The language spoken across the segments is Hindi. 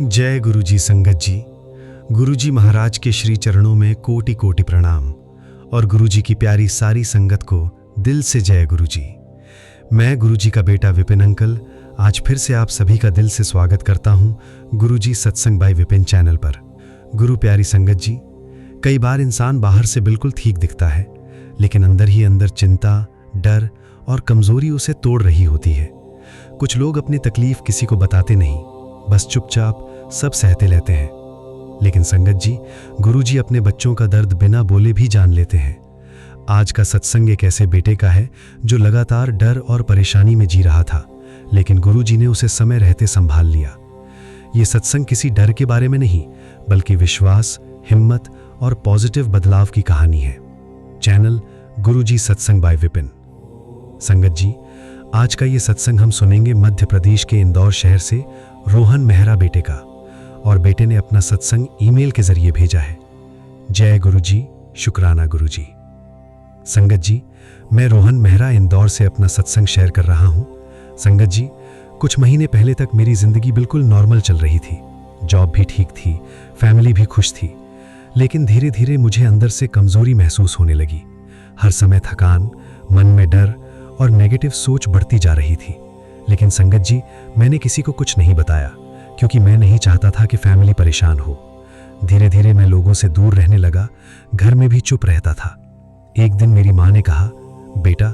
जय गुरुजी संगत जी। गुरुजी महाराज के श्री चरणों में कोटि कोटि प्रणाम और गुरुजी की प्यारी सारी संगत को दिल से जय गुरुजी। मैं गुरुजी का बेटा विपिन अंकल आज फिर से आप सभी का दिल से स्वागत करता हूं गुरुजी सत्संग बाय विपिन चैनल पर। गुरु प्यारी संगत जी, कई बार इंसान बाहर से बिल्कुल ठीक दिखता है, लेकिन अंदर ही अंदर चिंता, डर और कमजोरी उसे तोड़ रही होती है। कुछ लोग अपनी तकलीफ किसी को बताते नहीं, बस चुपचाप सब सहते लेते हैं। लेकिन संगत जी, गुरुजी अपने बच्चों का दर्द बिना बोले भी जान लेते हैं। आज का सत्संग एक ऐसे बेटे का है जो लगातार डर और परेशानी में जी रहा था, लेकिन गुरुजी ने उसे समय रहते संभाल लिया। ये सत्संग किसी डर के बारे में नहीं, बल्कि विश्वास, हिम्मत और पॉजिटिव बदलाव की कहानी है। चैनल गुरुजी सत्संग बाय विपिन। संगत जी, आज का ये सत्संग हम सुनेंगे मध्य प्रदेश के इंदौर शहर से रोहन मेहरा बेटे का, और बेटे ने अपना सत्संग ईमेल के जरिए भेजा है। जय गुरुजी, शुक्राना गुरुजी। संगत जी, मैं रोहन मेहरा इंदौर से अपना सत्संग शेयर कर रहा हूं। संगत जी, कुछ महीने पहले तक मेरी जिंदगी बिल्कुल नॉर्मल चल रही थी। जॉब भी ठीक थी, फैमिली भी खुश थी, लेकिन धीरे धीरे मुझे अंदर से कमजोरी महसूस होने लगी। हर समय थकान, मन में डर और नेगेटिव सोच बढ़ती जा रही थी। लेकिन संगत जी, मैंने किसी को कुछ नहीं बताया, क्योंकि मैं नहीं चाहता था कि फैमिली परेशान हो। धीरे धीरे मैं लोगों से दूर रहने लगा, घर में भी चुप रहता था। एक दिन मेरी माँ ने कहा, बेटा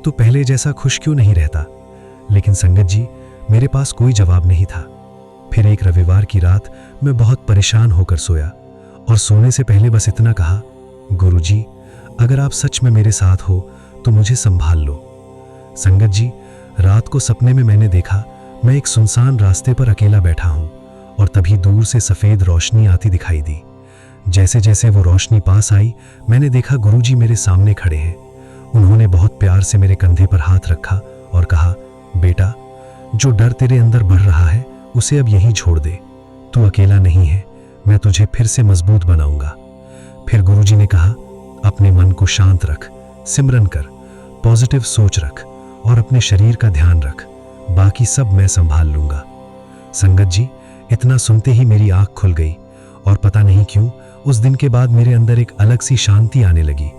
तू पहले जैसा खुश क्यों नहीं रहता? लेकिन संगत जी, मेरे पास कोई जवाब नहीं था। फिर एक रविवार की रात मैं बहुत परेशान होकर सोया और सोने से पहले बस इतना कहा, गुरुजी अगर आप सच में मेरे साथ हो तो मुझे संभाल लो। संगत जी, रात को सपने में मैंने देखा मैं एक सुनसान रास्ते पर अकेला बैठा हूं और तभी दूर से सफेद रोशनी आती दिखाई दी। जैसे जैसे वो रोशनी पास आई, मैंने देखा गुरुजी मेरे सामने खड़े हैं। उन्होंने बहुत प्यार से मेरे कंधे पर हाथ रखा और कहा, बेटा जो डर तेरे अंदर बढ़ रहा है उसे अब यहीं छोड़ दे। तू अकेला नहीं है, मैं तुझे फिर से मजबूत बनाऊंगा। फिर गुरुजी ने कहा, अपने मन को शांत रख, सिमरन कर, पॉजिटिव सोच रख और अपने शरीर का ध्यान रख, बाकी सब मैं संभाल लूंगा। संगत जी, इतना सुनते ही मेरी आंख खुल गई और पता नहीं क्यों उस दिन के बाद मेरे अंदर एक अलग सी शांति आने लगी।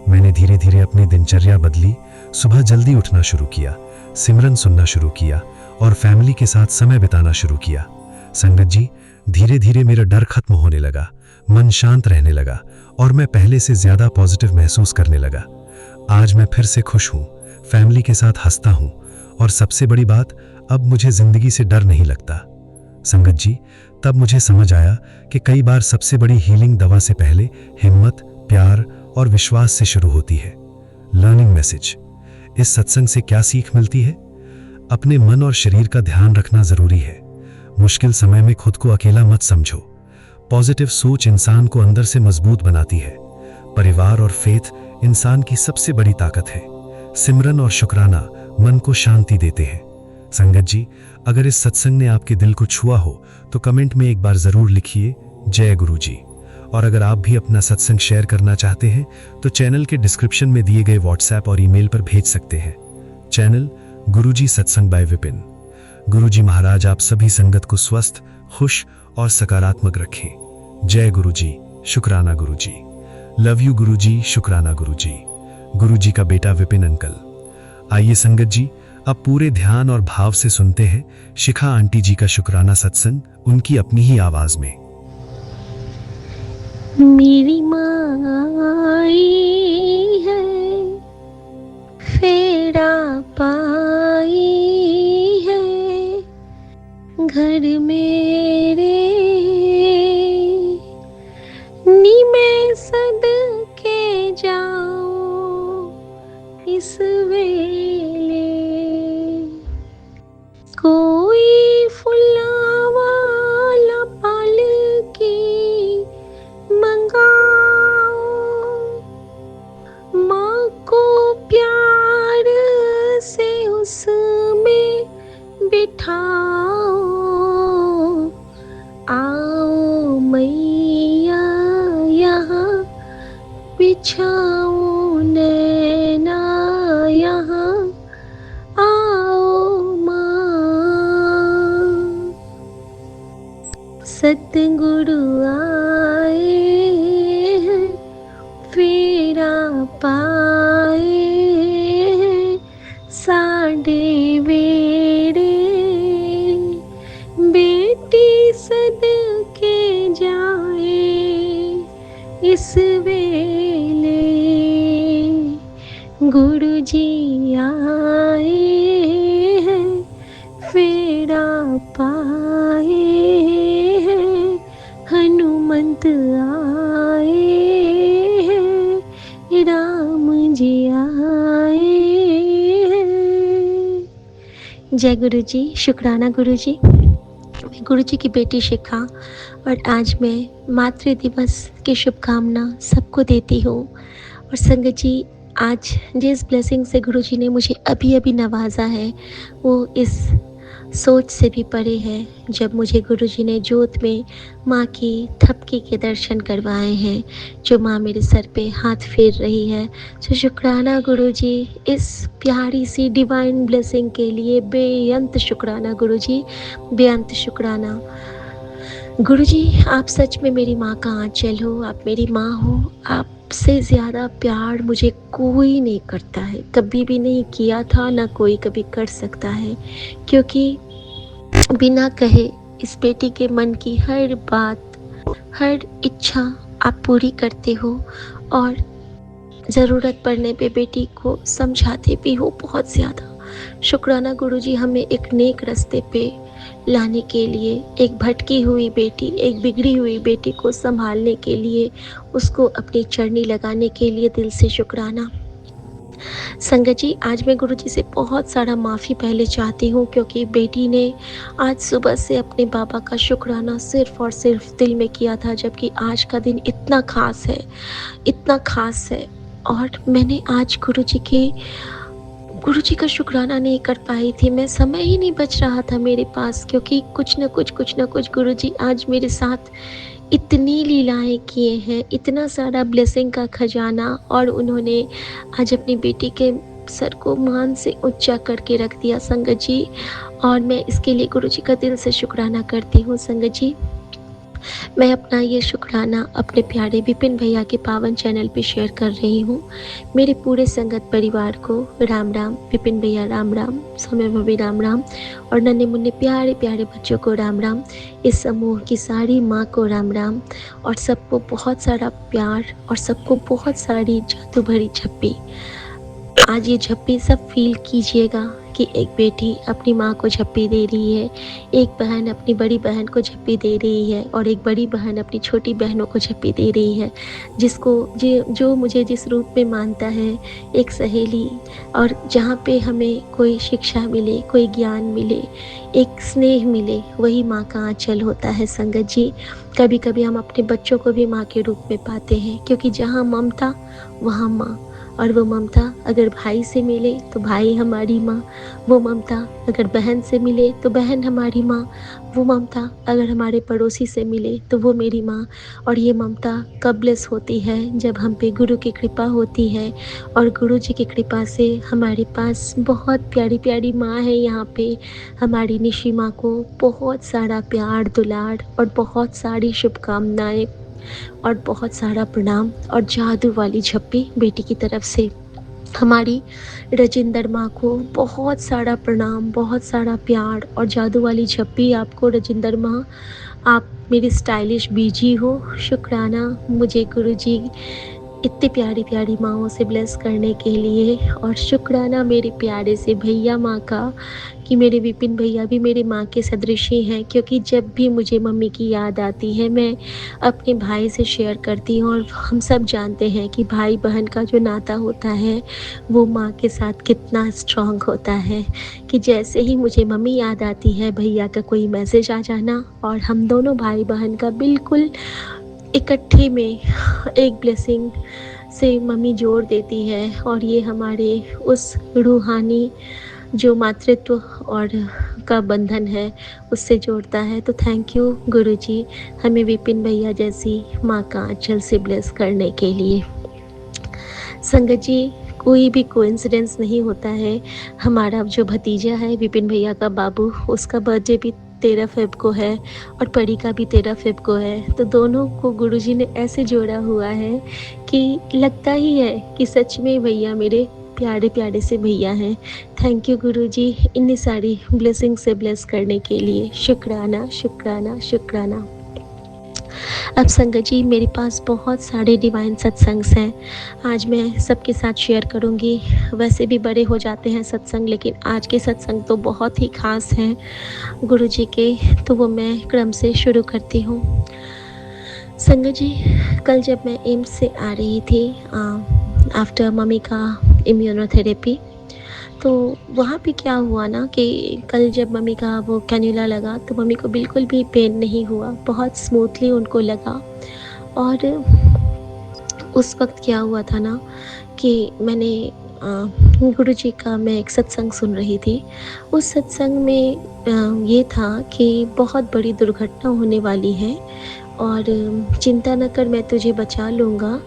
मैंने धीरे धीरे अपनी दिनचर्या बदली, सुबह जल्दी उठना शुरू किया, सिमरन सुनना शुरू किया और फैमिली के साथ समय बिताना शुरू किया। संगत जी, धीरे धीरे मेरा डर खत्म होने लगा, मन शांत रहने लगा और मैं पहले से ज्यादा पॉजिटिव महसूस करने लगा। आज मैं फिर से खुश हूँ, फैमिली के साथ हंसता हूँ और सबसे बड़ी बात, अब मुझे जिंदगी से डर नहीं लगता। संगत जी, तब मुझे समझ आया कि कई बार सबसे बड़ी हीलिंग दवा से पहले हिम्मत, प्यार और विश्वास से शुरू होती है। Learning message. इस सत्संग से क्या सीख मिलती है? अपने मन और शरीर का ध्यान रखना जरूरी है। मुश्किल समय में खुद को अकेला मत समझो। पॉजिटिव सोच इंसान को अंदर से मजबूत बनाती है। परिवार और फेथ इंसान की सबसे बड़ी ताकत है। सिमरन और शुक्राना मन को शांति देते हैं। संगत जी, अगर इस सत्संग ने आपके दिल को छुआ हो तो कमेंट में एक बार जरूर लिखिए, जय गुरुजी। और अगर आप भी अपना सत्संग शेयर करना चाहते हैं तो चैनल के डिस्क्रिप्शन में दिए गए व्हाट्सएप और ईमेल पर भेज सकते हैं। चैनल गुरुजी सत्संग बाय विपिन। गुरुजी महाराज आप सभी संगत को स्वस्थ, खुश और सकारात्मक रखें। जय गुरुजी, शुक्राना गुरुजी। लव यू गुरुजी, शुक्राना गुरुजी। गुरुजी का बेटा विपिन अंकल। आइए संगत जी, अब पूरे ध्यान और भाव से सुनते हैं शिखा आंटी जी का शुक्राना सत्संग, उनकी अपनी ही आवाज में। मेरी माँ आई है, फेरा पाई है घर मेरे, नी मैं सदके जाऊं इस वेले, कोई फुल्ला वाला पालकी मंगाओ, माँ को प्यार से उसमें बिठाओ, सतगुरु आए हैं, फेरा पाए हैं, साडे वेड़े बेटी सदके जाए इस वेले, गुरु जी आए हैं, फेरा पाए हैं, हनुमंत आए हैं, राम जी आए हैं। जय गुरु जी। शुक्राना गुरु जी। मैं गुरु जी की बेटी शिखा और आज मैं मातृ दिवस की शुभकामना सबको देती हूँ। और संगत जी, आज जिस ब्लेसिंग से गुरु जी ने मुझे अभी अभी नवाजा है वो इस सोच से भी परे है, जब मुझे गुरु जी ने जोत में माँ की थपकी के दर्शन करवाए हैं, जो माँ मेरे सर पे हाथ फेर रही है। तो शुक्राना गुरु जी, इस प्यारी सी डिवाइन ब्लेसिंग के लिए बेअंत शुक्राना गुरु जी, बेअंत शुक्राना। गुरु जी, आप सच में मेरी माँ का आंचल हो, आप मेरी माँ हो। आपसे ज़्यादा प्यार मुझे कोई नहीं करता है, कभी भी नहीं किया था, ना कोई कभी कर सकता है, क्योंकि बिना कहे इस बेटी के मन की हर बात, हर इच्छा आप पूरी करते हो और ज़रूरत पड़ने पे बेटी को समझाते भी हो बहुत ज़्यादा। शुक्राना गुरु जी, हमें एक नेक रास्ते पे लाने के लिए, एक भटकी हुई बेटी, एक बिगड़ी हुई बेटी को संभालने के लिए, उसको अपनी चरनी लगाने के लिए दिल से शुक्राना। संगत जी, आज मैं गुरु जी से बहुत सारा माफ़ी पहले चाहती हूँ, क्योंकि बेटी ने आज सुबह से अपने बाबा का शुक्राना सिर्फ और सिर्फ दिल में किया था, जबकि आज का दिन इतना ख़ास है, इतना ख़ास है। और मैंने आज गुरु जी का शुक्राना नहीं कर पाई थी। मैं समय ही नहीं बच रहा था मेरे पास, क्योंकि कुछ न कुछ गुरु जी आज मेरे साथ इतनी लीलाएं किए हैं, इतना सारा ब्लेसिंग का खजाना, और उन्होंने आज अपनी बेटी के सर को मान से ऊंचा करके रख दिया संगत जी। और मैं इसके लिए गुरु जी का दिल से शुक्राना करती हूँ संगत जी। मैं अपना ये शुक्राना अपने प्यारे विपिन भैया के पावन चैनल पे शेयर कर रही हूँ। मेरे पूरे संगत परिवार को राम राम, विपिन भैया राम राम, समय भाभी राम राम, और नन्हे मुन्ने प्यारे प्यारे बच्चों को राम राम, इस समूह की सारी माँ को राम राम, और सबको बहुत सारा प्यार और सबको बहुत सारी जादू भरी झप्पी। आज ये झप्पी सब फील कीजिएगा कि एक बेटी अपनी माँ को झप्पी दे रही है, एक बहन अपनी बड़ी बहन को झप्पी दे रही है, और एक बड़ी बहन अपनी छोटी बहनों को झप्पी दे रही है, जिसको जो मुझे जिस रूप में मानता है, एक सहेली। और जहाँ पे हमें कोई शिक्षा मिले, कोई ज्ञान मिले, एक स्नेह मिले, वही माँ का आंचल होता है संगत जी। कभी कभी हम अपने बच्चों को भी माँ के रूप में पाते हैं, क्योंकि जहाँ ममता वहाँ माँ, और वो ममता अगर भाई से मिले तो भाई हमारी माँ, वो ममता अगर बहन से मिले तो बहन हमारी माँ, वो ममता अगर हमारे पड़ोसी से मिले तो वो मेरी माँ। और ये ममता कब ब्लेस होती है, जब हम पे गुरु की कृपा होती है, और गुरु जी की कृपा से हमारे पास बहुत प्यारी प्यारी माँ है। यहाँ पे हमारी निशी माँ को बहुत सारा प्यार दुलार और बहुत सारी शुभकामनाएं और बहुत सारा प्रणाम और जादू वाली झप्पी बेटी की तरफ से। हमारी रजिंदर माँ को बहुत सारा प्रणाम, बहुत सारा प्यार और जादू वाली झप्पी आपको रजिंदर माँ। आप मेरी स्टाइलिश बीजी हो। शुक्राना मुझे गुरुजी इतनी प्यारी प्यारी माँओं से ब्लेस करने के लिए, और शुक्राना मेरे प्यारे से भैया माँ का कि मेरे विपिन भैया भी मेरे माँ के सदृश ही हैं, क्योंकि जब भी मुझे मम्मी की याद आती है मैं अपने भाई से शेयर करती हूँ। और हम सब जानते हैं कि भाई बहन का जो नाता होता है वो माँ के साथ कितना स्ट्रॉन्ग होता है, कि जैसे ही मुझे मम्मी याद आती है, भैया का कोई मैसेज आ जाना और हम दोनों भाई बहन का बिल्कुल इकट्ठे में एक ब्लेसिंग से मम्मी जोड़ देती है, और ये हमारे उस रूहानी जो मातृत्व और का बंधन है उससे जोड़ता है। तो थैंक यू गुरुजी, हमें विपिन भैया जैसी माँ का आंचल से ब्लेस करने के लिए। संगत जी, कोई भी कोइंसिडेंस नहीं होता है। हमारा जो भतीजा है विपिन भैया का बाबू, उसका बर्थडे भी 13 फ़ेब को है और परी का भी 13 फ़ेब को है। तो दोनों को गुरुजी ने ऐसे जोड़ा हुआ है कि लगता ही है कि सच में भैया मेरे प्यारे-प्यारे से भैया हैं। थैंक यू गुरुजी इतनी सारी ब्लेसिंग से ब्लेस करने के लिए। शुक्राना, शुक्राना, शुक्राना। अब संगत जी मेरे पास बहुत सारे डिवाइन सत्संग्स हैं। आज मैं सबके साथ शेयर करूँगी। वैसे भी बड़े हो जाते हैं सत्संग, लेकिन आज के सत्संग तो बहुत ही ख़ास हैं गुरुजी के, तो वो मैं क्रम से शुरू करती हूँ। संगत जी, कल जब मैं एम्स से आ रही थी आफ्टर मम्मी का इम्यूनोथेरेपी, तो वहाँ पे क्या हुआ ना कि कल जब मम्मी का वो कैन्यूला लगा तो मम्मी को बिल्कुल भी पेन नहीं हुआ, बहुत स्मूथली उनको लगा। और उस वक्त क्या हुआ था ना कि मैंने गुरुजी का मैं एक सत्संग सुन रही थी। उस सत्संग में ये था कि बहुत बड़ी दुर्घटना होने वाली है और चिंता न कर, मैं तुझे बचा लूँगा,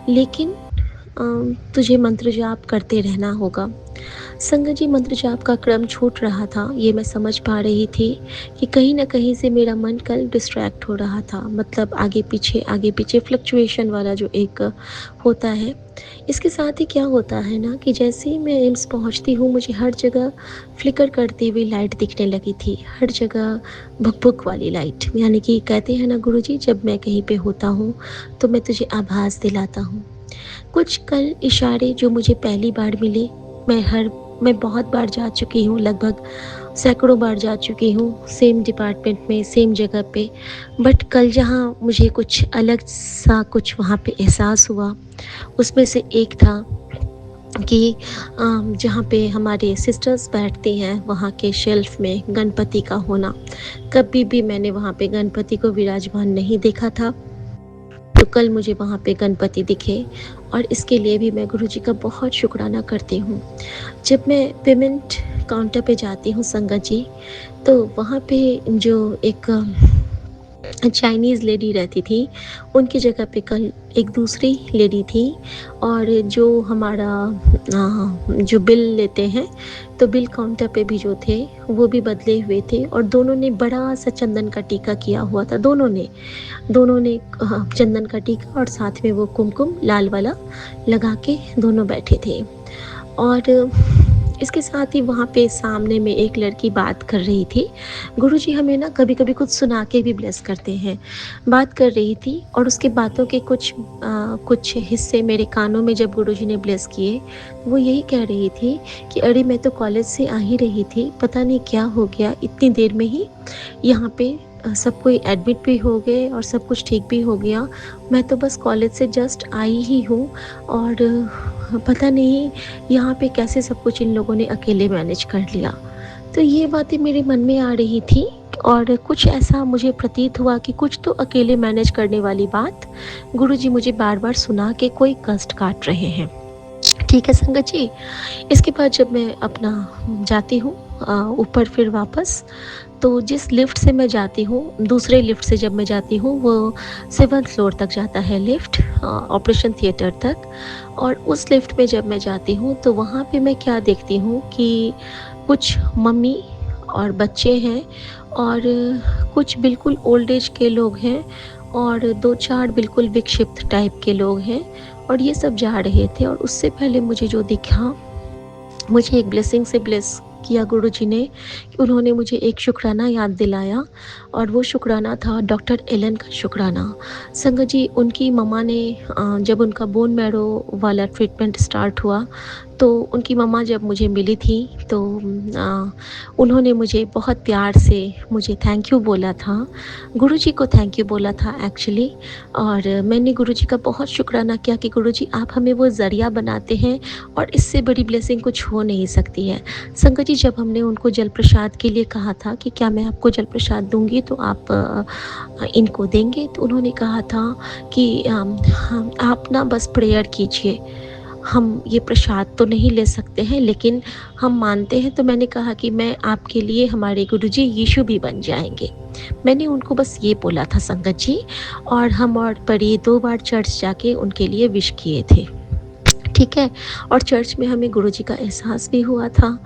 लेकिन तुझे मंत्र जाप करते रहना होगा। संगत जी, मंत्र जाप का क्रम छूट रहा था, ये मैं समझ पा रही थी कि कहीं न कहीं से मेरा मन कल डिस्ट्रैक्ट हो रहा था। मतलब आगे पीछे फ्लक्चुएशन वाला जो एक होता है। इसके साथ ही क्या होता है ना कि जैसे ही मैं एम्स पहुँचती हूँ, मुझे हर जगह फ्लिकर करती हुई लाइट दिखने लगी थी। हर जगह भुक-भुक वाली लाइट, यानी कि कहते हैं ना गुरुजी, जब मैं कहीं पे होता हूँ तो मैं तुझे आभास दिलाता हूँ। कुछ कल इशारे जो मुझे पहली बार मिले, मैं बहुत बार जा चुकी हूँ, लगभग सैकड़ों बार जा चुकी हूँ सेम डिपार्टमेंट में, सेम जगह पे। बट कल जहाँ मुझे कुछ अलग सा कुछ वहाँ पे एहसास हुआ, उसमें से एक था कि जहाँ पे हमारे सिस्टर्स बैठती हैं वहाँ के शेल्फ में गणपति का होना। कभी भी मैंने वहाँ पे गणपति को विराजमान नहीं देखा था, तो कल मुझे वहाँ पे गणपति दिखे और इसके लिए भी मैं गुरुजी का बहुत शुक्राना करती हूँ। जब मैं पेमेंट काउंटर पे जाती हूँ संगत जी, तो वहाँ पे जो एक चाइनीज़ लेडी रहती थी, उनकी जगह पे कल एक दूसरी लेडी थी। और जो हमारा जो बिल लेते हैं, तो बिल काउंटर पे भी जो थे वो भी बदले हुए थे और दोनों ने बड़ा सा चंदन का टीका किया हुआ था। दोनों ने चंदन का टीका और साथ में वो कुमकुम लाल वाला लगा के दोनों बैठे थे। और इसके साथ ही वहाँ पे सामने में एक लड़की बात कर रही थी। गुरुजी हमें ना कभी-कभी कुछ सुना के भी ब्लेस करते हैं। बात कर रही थी और उसके बातों के कुछ हिस्से मेरे कानों में जब गुरुजी ने ब्लेस किए, वो यही कह रही थी कि अरे मैं तो कॉलेज से आ ही रही थी, पता नहीं क्या हो गया, इतनी देर में ही यहाँ पे सब कोई एडमिट भी हो गए और सब कुछ ठीक भी हो गया। मैं तो बस कॉलेज से जस्ट आई ही हूँ और पता नहीं यहाँ पे कैसे सब कुछ इन लोगों ने अकेले मैनेज कर लिया। तो ये बातें मेरे मन में आ रही थी और कुछ ऐसा मुझे प्रतीत हुआ कि कुछ तो अकेले मैनेज करने वाली बात गुरुजी मुझे बार-बार सुना के कोई कष्ट काट रहे हैं। ठीक है संगत जी। इसके बाद जब मैं अपना जाती हूँ ऊपर फिर वापस, तो जिस लिफ्ट से मैं जाती हूँ, दूसरे लिफ्ट से जब मैं जाती हूँ, वो 7th फ्लोर तक जाता है लिफ्ट, ऑपरेशन थिएटर तक। और उस लिफ्ट में जब मैं जाती हूँ तो वहाँ पे मैं क्या देखती हूँ कि कुछ मम्मी और बच्चे हैं और कुछ बिल्कुल ओल्ड एज के लोग हैं और 2-4 बिल्कुल विक्षिप्त टाइप के लोग हैं और ये सब जा रहे थे। और उससे पहले मुझे जो दिखा, मुझे एक ब्लेसिंग से ब्लेस किया गुरुजी ने कि उन्होंने मुझे एक शुक्राना याद दिलाया और वो शुक्राना था डॉक्टर एलन का शुक्राना। संगत जी, उनकी मम्मा ने जब उनका बोन मैरो वाला ट्रीटमेंट स्टार्ट हुआ, तो उनकी मम्मा जब मुझे मिली थी तो उन्होंने मुझे बहुत प्यार से मुझे थैंक यू बोला था, गुरुजी को थैंक यू बोला था एक्चुअली। और मैंने गुरुजी का बहुत शुक्राना किया कि गुरुजी आप हमें वो ज़रिया बनाते हैं और इससे बड़ी ब्लेसिंग कुछ हो नहीं सकती है। संगत जी, जब हमने उनको जल प्रसाद के लिए कहा था कि क्या मैं आपको जल प्रसाद दूँगी तो आप इनको देंगे, तो उन्होंने कहा था कि आप ना बस प्रेयर कीजिए, हम ये प्रसाद तो नहीं ले सकते हैं लेकिन हम मानते हैं। तो मैंने कहा कि मैं आपके लिए हमारे गुरुजी यीशु भी बन जाएंगे। मैंने उनको बस ये बोला था संगत जी, और हम और परी 2 बार चर्च जाके उनके लिए विश किए थे। ठीक है। और चर्च में हमें गुरुजी का एहसास भी हुआ था।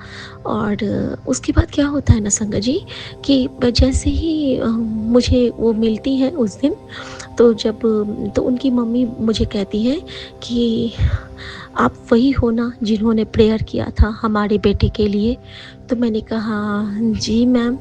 और उसके बाद क्या होता है ना संगत जी, कि जैसे ही मुझे वो मिलती हैं उस दिन, तो जब तो उनकी मम्मी मुझे कहती है कि आप वही हो ना जिन्होंने प्रेयर किया था हमारे बेटे के लिए। तो मैंने कहा जी मैम,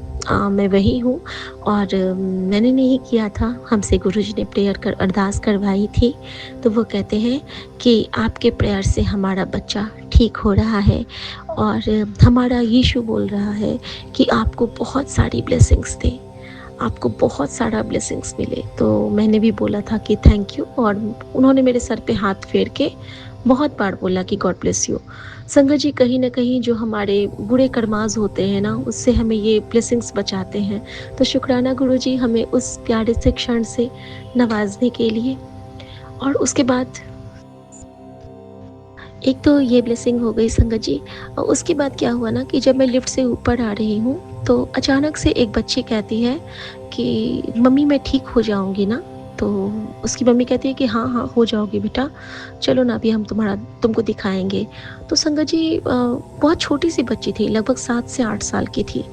मैं वही हूँ। और मैंने नहीं किया था, हमसे गुरुजी ने प्रेयर कर अरदास करवाई थी। तो वो कहते हैं कि आपके प्रेयर से हमारा बच्चा ठीक हो रहा है, और हमारा यीशु बोल रहा है कि आपको बहुत सारी ब्लेसिंग्स दे, आपको बहुत सारा ब्लेसिंग्स मिले। तो मैंने भी बोला था कि थैंक यू, और उन्होंने मेरे सर पे हाथ फेर के बहुत बार बोला कि गॉड ब्लेस यू। संगत जी, कहीं ना कहीं जो हमारे बुरे कर्माज होते हैं ना, उससे हमें ये ब्लेसिंग्स बचाते हैं। तो शुक्राना गुरुजी हमें उस प्यारे से क्षण से नवाजने के लिए। और उसके बाद एक तो ये ब्लेसिंग हो गई संगत जी। और उसके बाद क्या हुआ ना कि जब मैं लिफ्ट से ऊपर आ रही हूँ, तो अचानक से एक बच्ची कहती है कि मम्मी मैं ठीक हो जाऊँगी ना। तो उसकी मम्मी कहती है कि हाँ हाँ हो जाओगी बेटा, चलो ना अभी हम तुमको दिखाएंगे। तो संगत जी बहुत छोटी सी बच्ची थी, लगभग 7 से 8 साल की थी।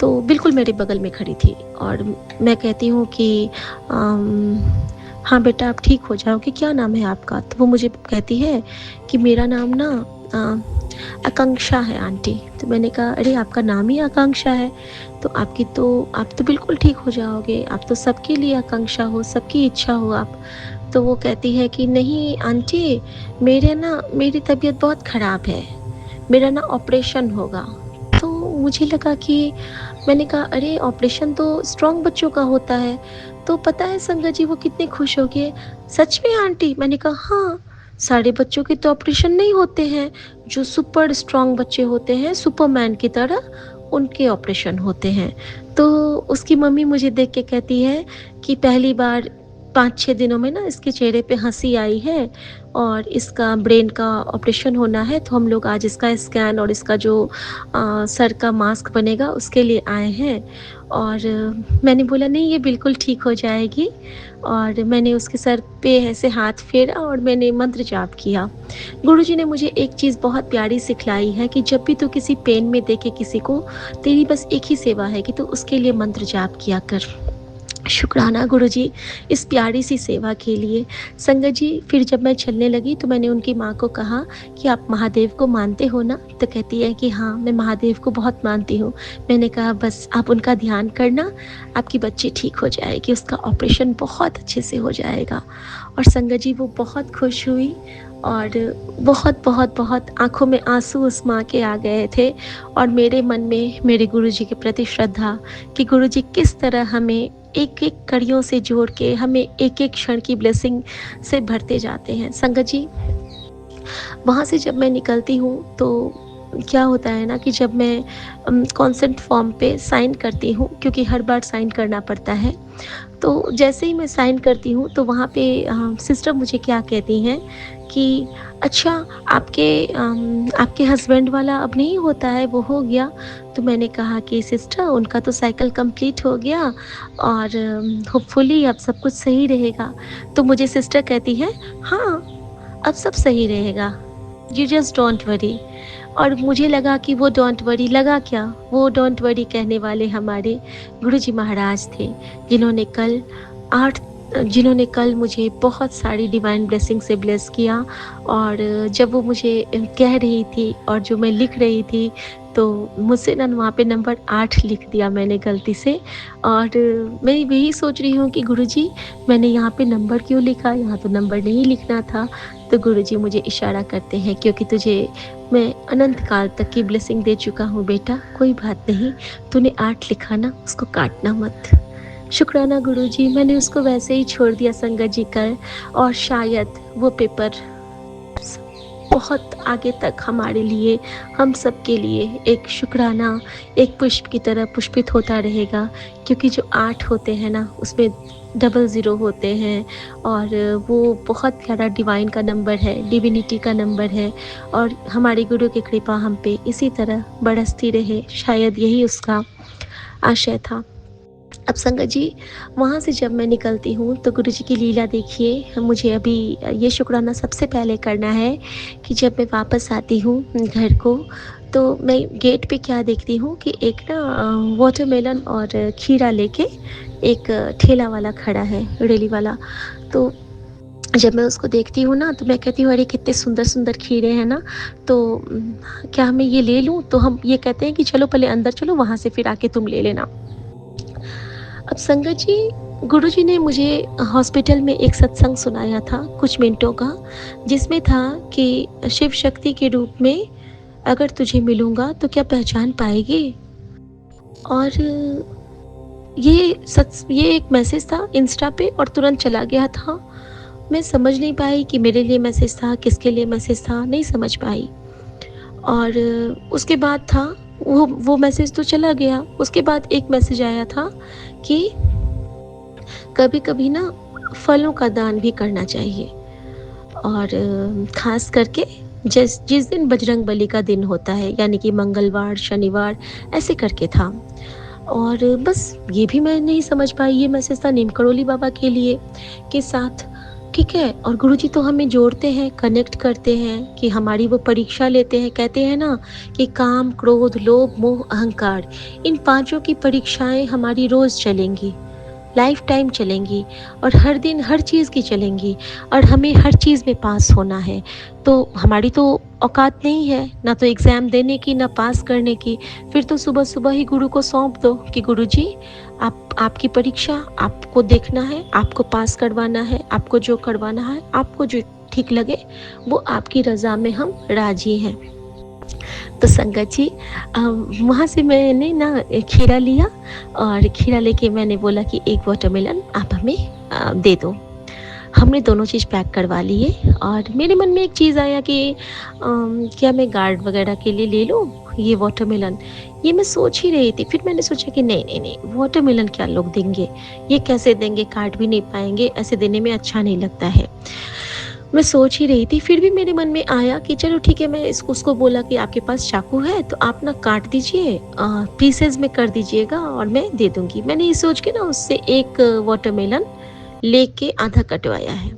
तो बिल्कुल मेरे बगल में खड़ी थी, और मैं कहती हूँ कि हाँ बेटा आप ठीक हो जाओगे, क्या नाम है आपका? तो वो मुझे कहती है कि मेरा नाम ना आकांक्षा है आंटी। तो मैंने कहा अरे आपका नाम ही आकांक्षा है, तो आप तो बिल्कुल ठीक हो जाओगे, आप तो सबके लिए आकांक्षा हो, सबकी इच्छा हो आप। तो वो कहती है कि नहीं आंटी, मेरी तबीयत बहुत ख़राब है, मेरा ना ऑपरेशन होगा। तो मुझे लगा कि मैंने कहा अरे ऑपरेशन तो स्ट्रॉन्ग बच्चों का होता है। तो पता है संगत जी वो कितने खुश हो गए, सच में आंटी? मैंने कहा हाँ, सारे बच्चों के तो ऑपरेशन नहीं होते हैं, जो सुपर स्ट्रॉन्ग बच्चे होते हैं सुपरमैन की तरह, उनके ऑपरेशन होते हैं। तो उसकी मम्मी मुझे देख के कहती है कि पहली बार 5-6 दिनों में ना इसके चेहरे पे हंसी आई है, और इसका ब्रेन का ऑपरेशन होना है, तो हम लोग आज इसका स्कैन और इसका जो सर का मास्क बनेगा उसके लिए आए हैं। और मैंने बोला नहीं ये बिल्कुल ठीक हो जाएगी। और मैंने उसके सर पे ऐसे हाथ फेरा और मैंने मंत्र जाप किया। गुरुजी ने मुझे एक चीज़ बहुत प्यारी सिखलाई है कि जब भी तू किसी पेन में देखे किसी को, तेरी बस एक ही सेवा है कि तू उसके लिए मंत्र जाप किया कर। शुक्राना गुरुजी इस प्यारी सी सेवा के लिए। संगत जी फिर जब मैं चलने लगी तो मैंने उनकी माँ को कहा कि आप महादेव को मानते हो ना? तो कहती है कि हाँ मैं महादेव को बहुत मानती हूँ। मैंने कहा बस आप उनका ध्यान करना, आपकी बच्ची ठीक हो जाएगी, उसका ऑपरेशन बहुत अच्छे से हो जाएगा। और संगत जी वो बहुत खुश हुई, और बहुत बहुत बहुत आँखों में आंसू उस माँ के आ गए थे। और मेरे मन में मेरे गुरुजी के प्रति श्रद्धा कि गुरुजी किस तरह हमें एक एक कड़ियों से जोड़ के हमें एक एक क्षण की ब्लेसिंग से भरते जाते हैं। संगत जी वहाँ से जब मैं निकलती हूँ तो क्या होता है ना कि जब मैं कॉन्सेंट फॉर्म पे साइन करती हूँ, क्योंकि हर बार साइन करना पड़ता है, तो जैसे ही मैं साइन करती हूँ तो वहाँ पे सिस्टर मुझे क्या कहती हैं कि अच्छा आपके हस्बैंड वाला अब नहीं होता है, वो हो गया? तो मैंने कहा कि सिस्टर उनका तो साइकिल कंप्लीट हो गया, और होपफुली अब सब कुछ सही रहेगा। तो मुझे सिस्टर कहती है हाँ अब सब सही रहेगा, यू जस्ट डोंट वरी। और मुझे लगा कि वो डोंट वरी लगा क्या, वो डोंट वरी कहने वाले हमारे गुरुजी महाराज थे, जिन्होंने कल आठ जिन्होंने कल मुझे बहुत सारी डिवाइन ब्लेसिंग से ब्लेस किया। और जब वो मुझे कह रही थी और जो मैं लिख रही थी, तो मुझसे ना वहाँ पे नंबर 8 लिख दिया मैंने गलती से। और मैं यही सोच रही हूँ कि गुरुजी मैंने यहाँ पे नंबर क्यों लिखा, यहाँ तो नंबर नहीं लिखना था। तो गुरुजी मुझे इशारा करते हैं क्योंकि तुझे मैं अनंत काल तक की ब्लेसिंग दे चुका हूँ बेटा, कोई बात नहीं, तूने 8 लिखा ना, उसको काटना मत। शुक्राना गुरुजी, मैंने उसको वैसे ही छोड़ दिया संगत जी कर, और शायद वो पेपर बहुत आगे तक हमारे लिए, हम सब के लिए एक शुक्राना, एक पुष्प की तरह पुष्पित होता रहेगा। क्योंकि जो 8 होते हैं ना उसमें 00 होते हैं, और वो बहुत प्यारा डिवाइन का नंबर है, डिविनिटी का नंबर है। और हमारे गुरु की कृपा हम पे इसी तरह बरसती रहे, शायद यही उसका आशय था। अब संगत जी, वहाँ से जब मैं निकलती हूँ तो गुरुजी की लीला देखिए, मुझे अभी ये शुक्राना सबसे पहले करना है कि जब मैं वापस आती हूँ घर को, तो मैं गेट पे क्या देखती हूँ कि एक ना वाटरमेलन और खीरा लेके एक ठेला वाला खड़ा है, रेली वाला। तो जब मैं उसको देखती हूँ ना, तो मैं कहती हूँ, अरे कितने सुंदर-सुंदर खीरे हैं ना, तो क्या मैं ये ले लूँ? तो हम ये कहते हैं कि चलो पहले अंदर चलो, वहाँ से फिर आके तुम ले लेना। अब संगत जी, गुरुजी ने मुझे हॉस्पिटल में एक सत्संग सुनाया था कुछ मिनटों का, जिसमें था कि शिव शक्ति के रूप में अगर तुझे मिलूँगा तो क्या पहचान पाएगी? और ये एक मैसेज था इंस्टा पे और तुरंत चला गया था। मैं समझ नहीं पाई कि मेरे लिए मैसेज था, किसके लिए मैसेज था, नहीं समझ पाई। और उसके बाद था वो मैसेज तो चला गया। उसके बाद एक मैसेज आया था कि कभी-कभी ना फलों का दान भी करना चाहिए, और ख़ास करके जिस दिन बजरंग बली का दिन होता है, यानी कि मंगलवार, शनिवार, ऐसे करके था। और बस ये भी मैं नहीं समझ पाई, ये मैसेज था नीम करोली बाबा के लिए के साथ, ठीक है। और गुरुजी तो हमें जोड़ते हैं, कनेक्ट करते हैं कि हमारी वो परीक्षा लेते हैं। कहते हैं ना कि काम, क्रोध, लोभ, मोह, अहंकार, इन पांचों की परीक्षाएं हमारी रोज चलेंगी, लाइफ टाइम चलेंगी, और हर दिन हर चीज़ की चलेंगी, और हमें हर चीज़ में पास होना है। तो हमारी तो औकात नहीं है, ना तो एग्ज़ाम देने की, ना पास करने की। फिर तो सुबह सुबह ही गुरु को सौंप दो कि गुरु जी, आपकी परीक्षा आपको देखना है, आपको पास करवाना है, आपको जो करवाना है, आपको जो ठीक लगे वो आपकी रज़ा में हम राजी हैं। तो संगत जी, वहाँ से मैंने ना खीरा लिया, और खीरा लेके मैंने बोला कि एक वाटरमेलन आप हमें दे दो। हमने दोनों चीज़ पैक करवा लिए, और मेरे मन में एक चीज़ आया कि क्या मैं गार्ड वगैरह के लिए ले लूँ ये वाटरमेलन। ये मैं सोच ही रही थी, फिर मैंने सोचा कि नहीं, वाटरमेलन क्या लोग देंगे, ये कैसे देंगे, काट भी नहीं पाएंगे, ऐसे देने में अच्छा नहीं लगता है। मैं सोच ही रही थी, फिर भी मेरे मन में आया कि चलो ठीक है, मैं उसको बोला कि आपके पास चाकू है तो आप ना काट दीजिए, पीसेज में कर दीजिएगा और मैं दे दूंगी। मैंने ये सोच के ना उससे एक वाटरमेलन लेके आधा कटवाया है।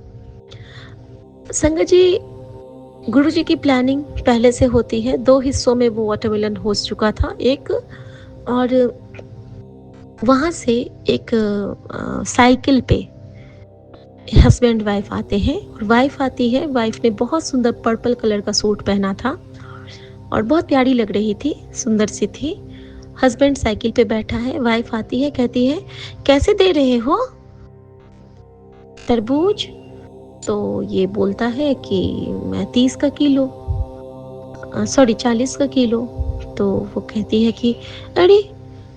संगत जी, गुरु जी की प्लानिंग पहले से होती है। 2 हिस्सों में वो वाटरमेलन हो चुका था एक, और वहाँ से एक साइकिल पे हस्बैंड वाइफ आते हैं, और वाइफ आती है, वाइफ ने बहुत सुंदर पर्पल कलर का सूट पहना था और बहुत प्यारी लग रही थी, सुंदर सी थी। हस्बैंड साइकिल पे बैठा है, वाइफ आती है, कहती है कैसे दे रहे हो तरबूज? तो ये बोलता है कि मैं 30 का किलो, सॉरी 40 का किलो। तो वो कहती है कि अरे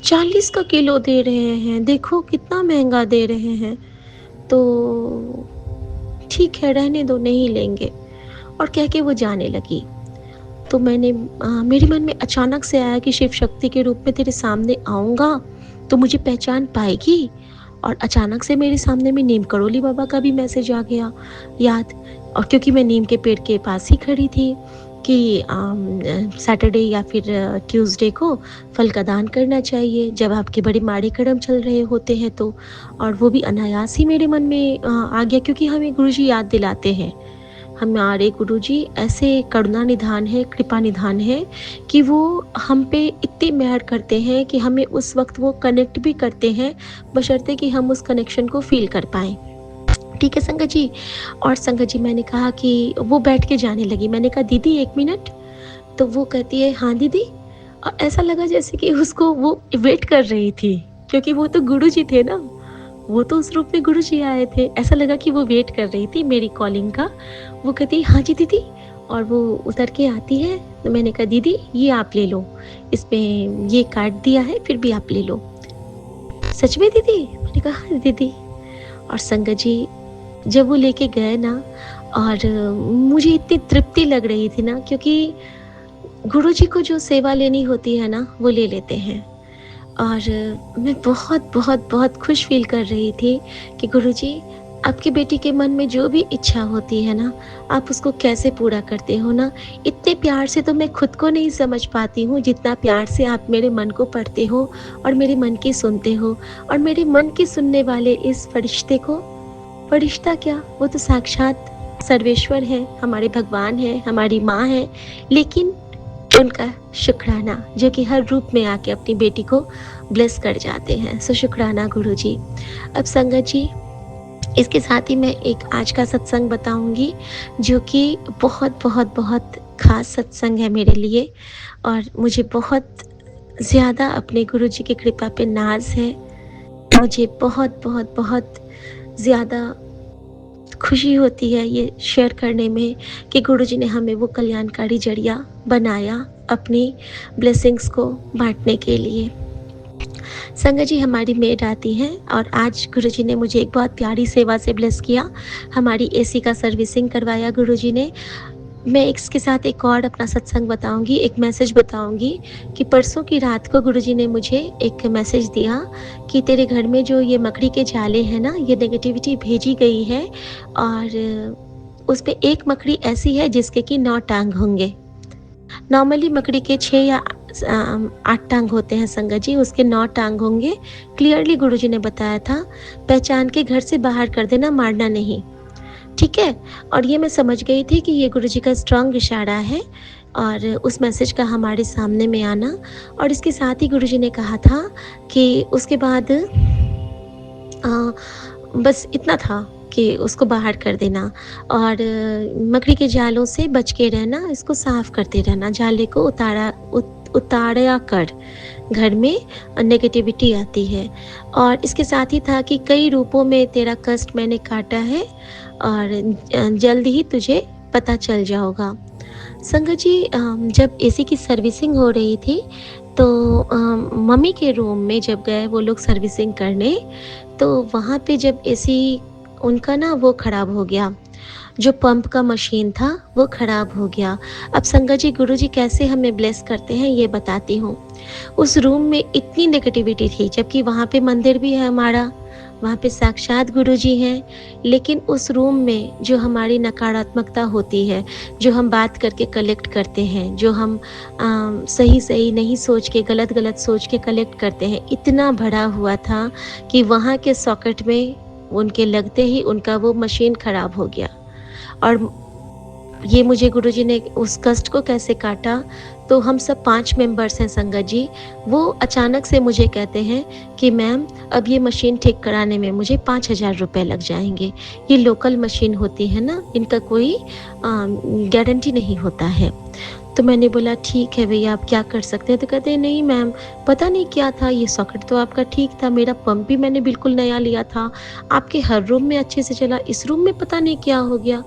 40 का किलो दे रहे हैं, देखो कितना महंगा दे रहे हैं, तो ठीक है रहने दो, नहीं लेंगे, और कह के वो जाने लगी। तो मेरे मन में अचानक से आया कि शिव शक्ति के रूप में तेरे सामने आऊँगा तो मुझे पहचान पाएगी। और अचानक से मेरे सामने में नीम करोली बाबा का भी मैसेज आ गया याद, और क्योंकि मैं नीम के पेड़ के पास ही खड़ी थी कि सैटरडे या फिर ट्यूसडे को फल का दान करना चाहिए जब आपके बड़े माड़े कर्म चल रहे होते हैं तो। और वो भी अनायास ही मेरे मन में आ गया, क्योंकि हमें गुरुजी याद दिलाते हैं, हमारे गुरुजी ऐसे करुणा निधान है, कृपा निधान है कि वो हम पे इतनी मेहर करते हैं कि हमें उस वक्त वो कनेक्ट भी करते हैं, बशर्ते कि हम उस कनेक्शन को फील कर पाएँ। ठीक है संगत जी। और संगत जी, मैंने कहा कि वो बैठ के जाने लगी, मैंने कहा दीदी 1 मिनट। तो वो कहती है हाँ दीदी, और ऐसा लगा जैसे कि उसको वो वेट कर रही थी, क्योंकि वो तो गुरुजी थे ना, वो तो उस रूप में गुरुजी आए थे, ऐसा लगा कि वो वेट कर रही थी मेरी कॉलिंग का। वो कहती है हाँ जी दीदी, और वो उतर के आती है। तो मैंने कहा दीदी ये आप ले लो, इसमें ये काट दिया है, फिर भी आप ले लो। सच में दीदी? मैंने कहा हाँ दीदी। और संगत जी, जब वो लेके गए ना, और मुझे इतनी तृप्ति लग रही थी ना, क्योंकि गुरुजी को जो सेवा लेनी होती है ना, वो ले लेते हैं। और मैं बहुत बहुत बहुत खुश फील कर रही थी कि गुरुजी आपकी बेटी के मन में जो भी इच्छा होती है ना, आप उसको कैसे पूरा करते हो ना, इतने प्यार से तो मैं खुद को नहीं समझ पाती हूँ, जितना प्यार से आप मेरे मन को पढ़ते हो और मेरे मन की सुनते हो। और मेरे मन की सुनने वाले इस फरिश्ते को, फरिश्ता क्या, वो तो साक्षात सर्वेश्वर है, हमारे भगवान है, हमारी माँ है, लेकिन उनका शुक्राना जो कि हर रूप में आके अपनी बेटी को ब्लेस कर जाते हैं। सो शुक्राना गुरुजी। अब संगत जी, इसके साथ ही मैं एक आज का सत्संग बताऊंगी जो कि बहुत बहुत बहुत खास सत्संग है मेरे लिए, और मुझे बहुत ज़्यादा अपने गुरुजी की कृपा पे नाज है। मुझे बहुत बहुत बहुत ज़्यादा खुशी होती है ये शेयर करने में कि गुरुजी ने हमें वो कल्याणकारी जरिया बनाया अपनी ब्लेसिंग्स को बांटने के लिए। संगत जी, हमारी मेड आती हैं और आज गुरुजी ने मुझे एक बहुत प्यारी सेवा से ब्लेस किया। हमारी एसी का सर्विसिंग करवाया गुरुजी ने। मैं इसके साथ एक और अपना सत्संग बताऊंगी, एक मैसेज बताऊंगी कि परसों की रात को गुरुजी ने मुझे एक मैसेज दिया कि तेरे घर में जो ये मकड़ी के जाले हैं ना, ये नेगेटिविटी भेजी गई है, और उस पे एक मकड़ी ऐसी है जिसके कि 9 टांग होंगे। नॉर्मली मकड़ी के 6 या 8 टांग होते हैं संगत जी, उसके 9 टांग होंगे। क्लियरली गुरुजी ने बताया था, पहचान के घर से बाहर कर देना, मारना नहीं, ठीक है। और ये मैं समझ गई थी कि ये गुरुजी का स्ट्रांग इशारा है और उस मैसेज का हमारे सामने में आना। और इसके साथ ही गुरुजी ने कहा था कि उसके बाद बस इतना था कि उसको बाहर कर देना और मकड़ी के जालों से बच के रहना, इसको साफ करते रहना, जाले को उतारा कर घर में नेगेटिविटी आती है। और इसके साथ ही था कि कई रूपों में तेरा कष्ट मैंने काटा है और जल्द ही तुझे पता चल जाओगा। संगत जी, जब एसी की सर्विसिंग हो रही थी तो मम्मी के रूम में जब गए वो लोग सर्विसिंग करने, तो वहाँ पे जब एसी उनका ना वो ख़राब हो गया, जो पंप का मशीन था वो ख़राब हो गया। अब संगत जी, गुरुजी कैसे हमें ब्लेस करते हैं ये बताती हूँ। उस रूम में इतनी नेगेटिविटी थी, जबकि वहाँ पे मंदिर भी है हमारा, वहाँ पे साक्षात गुरुजी हैं, लेकिन उस रूम में जो हमारी नकारात्मकता होती है, जो हम बात करके कलेक्ट करते हैं, जो हम सही सही नहीं सोच के गलत गलत सोच के कलेक्ट करते हैं, इतना भरा हुआ था कि वहाँ के सॉकेट में उनके लगते ही उनका वो मशीन ख़राब हो गया। और ये मुझे गुरुजी ने उस कष्ट को कैसे काटा, तो हम सब 5 मेंबर्स हैं संगत जी। वो अचानक से मुझे कहते हैं कि मैम अब ये मशीन ठीक कराने में मुझे 5,000 रुपये लग जाएंगे। ये लोकल मशीन होती है ना, इनका कोई गारंटी नहीं होता है। तो मैंने बोला ठीक है भैया, आप क्या कर सकते हैं। तो कहते हैं नहीं मैम, पता नहीं क्या था, ये सॉकेट तो आपका ठीक था, मेरा पंप भी मैंने बिल्कुल नया लिया था, आपके हर रूम में अच्छे से चला, इस रूम में पता नहीं क्या हो गया।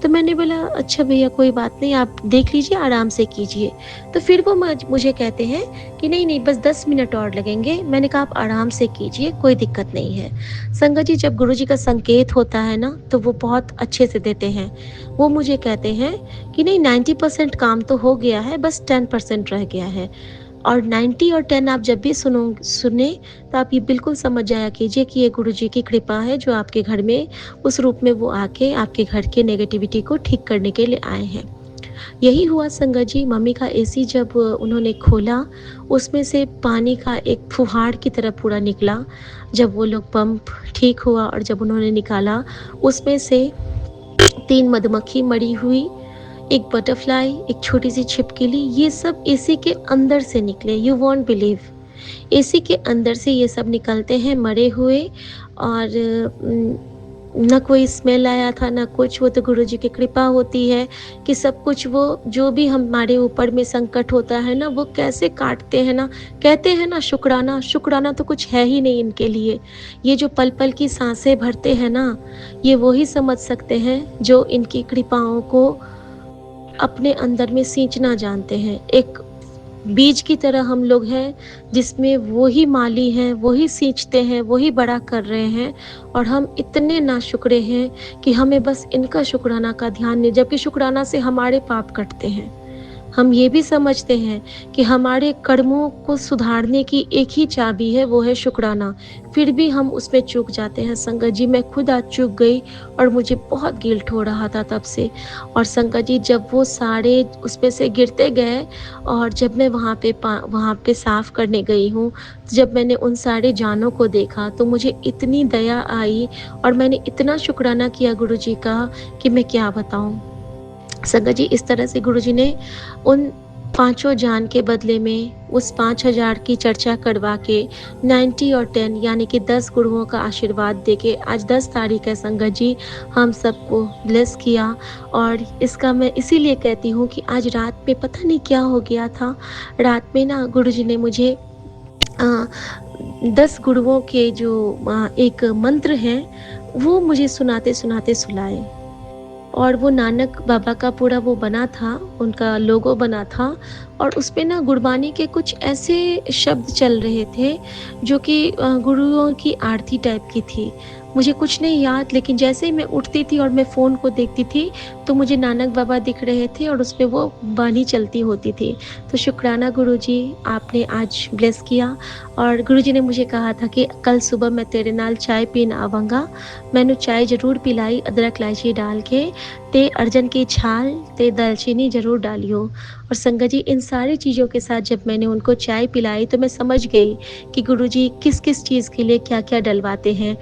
तो मैंने बोला अच्छा भैया कोई बात नहीं, आप देख लीजिए, आराम से कीजिए। तो फिर वो मुझे कहते हैं कि नहीं नहीं बस 10 मिनट और लगेंगे। मैंने कहा आप आराम से कीजिए, कोई दिक्कत नहीं है। संगत जी, जब गुरुजी का संकेत होता है ना तो वो बहुत अच्छे से देते हैं। वो मुझे कहते हैं कि नहीं 90% काम तो हो गया है, बस 10% रह गया है। और 90 और 10 आप जब भी सुने तो आप ये बिल्कुल समझ जाया कीजिए कि ये गुरुजी की कृपा है जो आपके घर में उस रूप में वो आके आपके घर के नेगेटिविटी को ठीक करने के लिए आए हैं। यही हुआ संगत जी। मम्मी का एसी जब उन्होंने खोला, उसमें से पानी का एक फुहार की तरह पूरा निकला। जब वो लोग पंप ठीक हुआ और जब उन्होंने निकाला, उसमें से 3 मधुमक्खी मरी हुई, एक बटरफ्लाई, एक छोटी सी छिपकली, ये सब एसी के अंदर से निकले। यू वॉन्ट बिलीव, एसी के अंदर से ये सब निकलते हैं मरे हुए। और न कोई स्मेल आया था न कुछ। वो तो गुरुजी की कृपा होती है कि सब कुछ, वो जो भी हमारे ऊपर में संकट होता है ना, वो कैसे काटते हैं ना। कहते हैं ना शुक्राना, शुक्राना तो कुछ है ही नहीं इनके लिए। ये जो पल पल की सांसें भरते हैं ना, ये वो ही समझ सकते हैं जो इनकी कृपाओं को अपने अंदर में सींचना जानते हैं। एक बीज की तरह हम लोग हैं जिसमें वो ही माली हैं, वो ही सींचते हैं, वो ही बड़ा कर रहे हैं, और हम इतने नाशुक्रे हैं कि हमें बस इनका शुक्राना का ध्यान नहीं, जबकि शुक्राना से हमारे पाप कटते हैं। हम ये भी समझते हैं कि हमारे कर्मों को सुधारने की एक ही चाबी है, वो है शुक्राना। फिर भी हम उसमें चूक जाते हैं संगत जी। मैं खुद आज चूक गई और मुझे बहुत गिल्ट हो रहा था तब से। और संगत जी, जब वो सारे उसमें से गिरते गए और जब मैं वहाँ पे साफ़ करने गई हूँ, जब मैंने उन सारे जानों को देखा तो मुझे इतनी दया आई और मैंने इतना शुक्राना किया गुरुजी का कि मैं क्या बताऊँ। संगत जी, इस तरह से गुरुजी ने उन पाँचों जान के बदले में उस 5,000 की चर्चा करवा के 90 और 10 यानी कि 10 गुरुओं का आशीर्वाद देके आज 10 तारीख है संगत जी, हम सबको ब्लेस किया। और इसका मैं इसीलिए कहती हूँ कि आज रात में पता नहीं क्या हो गया था। रात में ना गुरुजी ने मुझे 10 गुरुओं के जो एक मंत्र हैं, वो मुझे सुनाते-सुनाते सुलाए। और वो नानक बाबा का पूरा वो बना था, उनका लोगो बना था और उसपे ना गुरबानी के कुछ ऐसे शब्द चल रहे थे जो कि गुरुओं की आरती टाइप की थी। मुझे कुछ नहीं याद, लेकिन जैसे ही मैं उठती थी और मैं फ़ोन को देखती थी तो मुझे नानक बाबा दिख रहे थे और उसपे वो बानी चलती होती थी। तो शुक्राना गुरुजी, आपने आज ब्लेस किया। और गुरुजी ने मुझे कहा था कि कल सुबह मैं तेरे नाल चाय पीन आवांगा। मैंने चाय ज़रूर पिलाई अदरक इलायची डाल के, ते अर्जन की छाल ते दालचीनी ज़रूर डालियो। और संगत जी, इन सारी चीज़ों के साथ जब मैंने उनको चाय पिलाई तो मैं समझ गई कि गुरुजी किस-किस चीज़ के लिए क्या-क्या डलवाते हैं।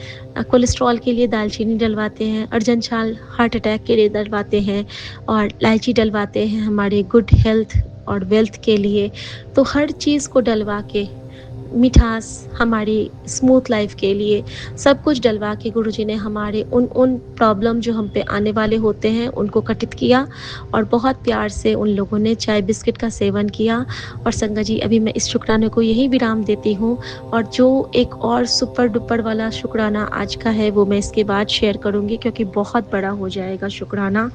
कोलेस्ट्रॉल के लिए दालचीनी डलवाते हैं, अर्जन छाल हार्ट अटैक के लिए डलवाते हैं और इलायची डलवाते हैं हमारे गुड हेल्थ और वेल्थ के लिए। तो हर चीज़ को डलवा के, मिठास हमारी स्मूथ लाइफ के लिए सब कुछ डलवा के गुरुजी ने हमारे उन प्रॉब्लम जो हम पे आने वाले होते हैं उनको कटित किया और बहुत प्यार से उन लोगों ने चाय बिस्किट का सेवन किया। और संगत जी, अभी मैं इस शुक्राने को यही विराम देती हूँ और जो एक और सुपर डुपर वाला शुक्राना आज का है वो मैं इसके बाद शेयर करूँगी, क्योंकि बहुत बड़ा हो जाएगा शुक्राना।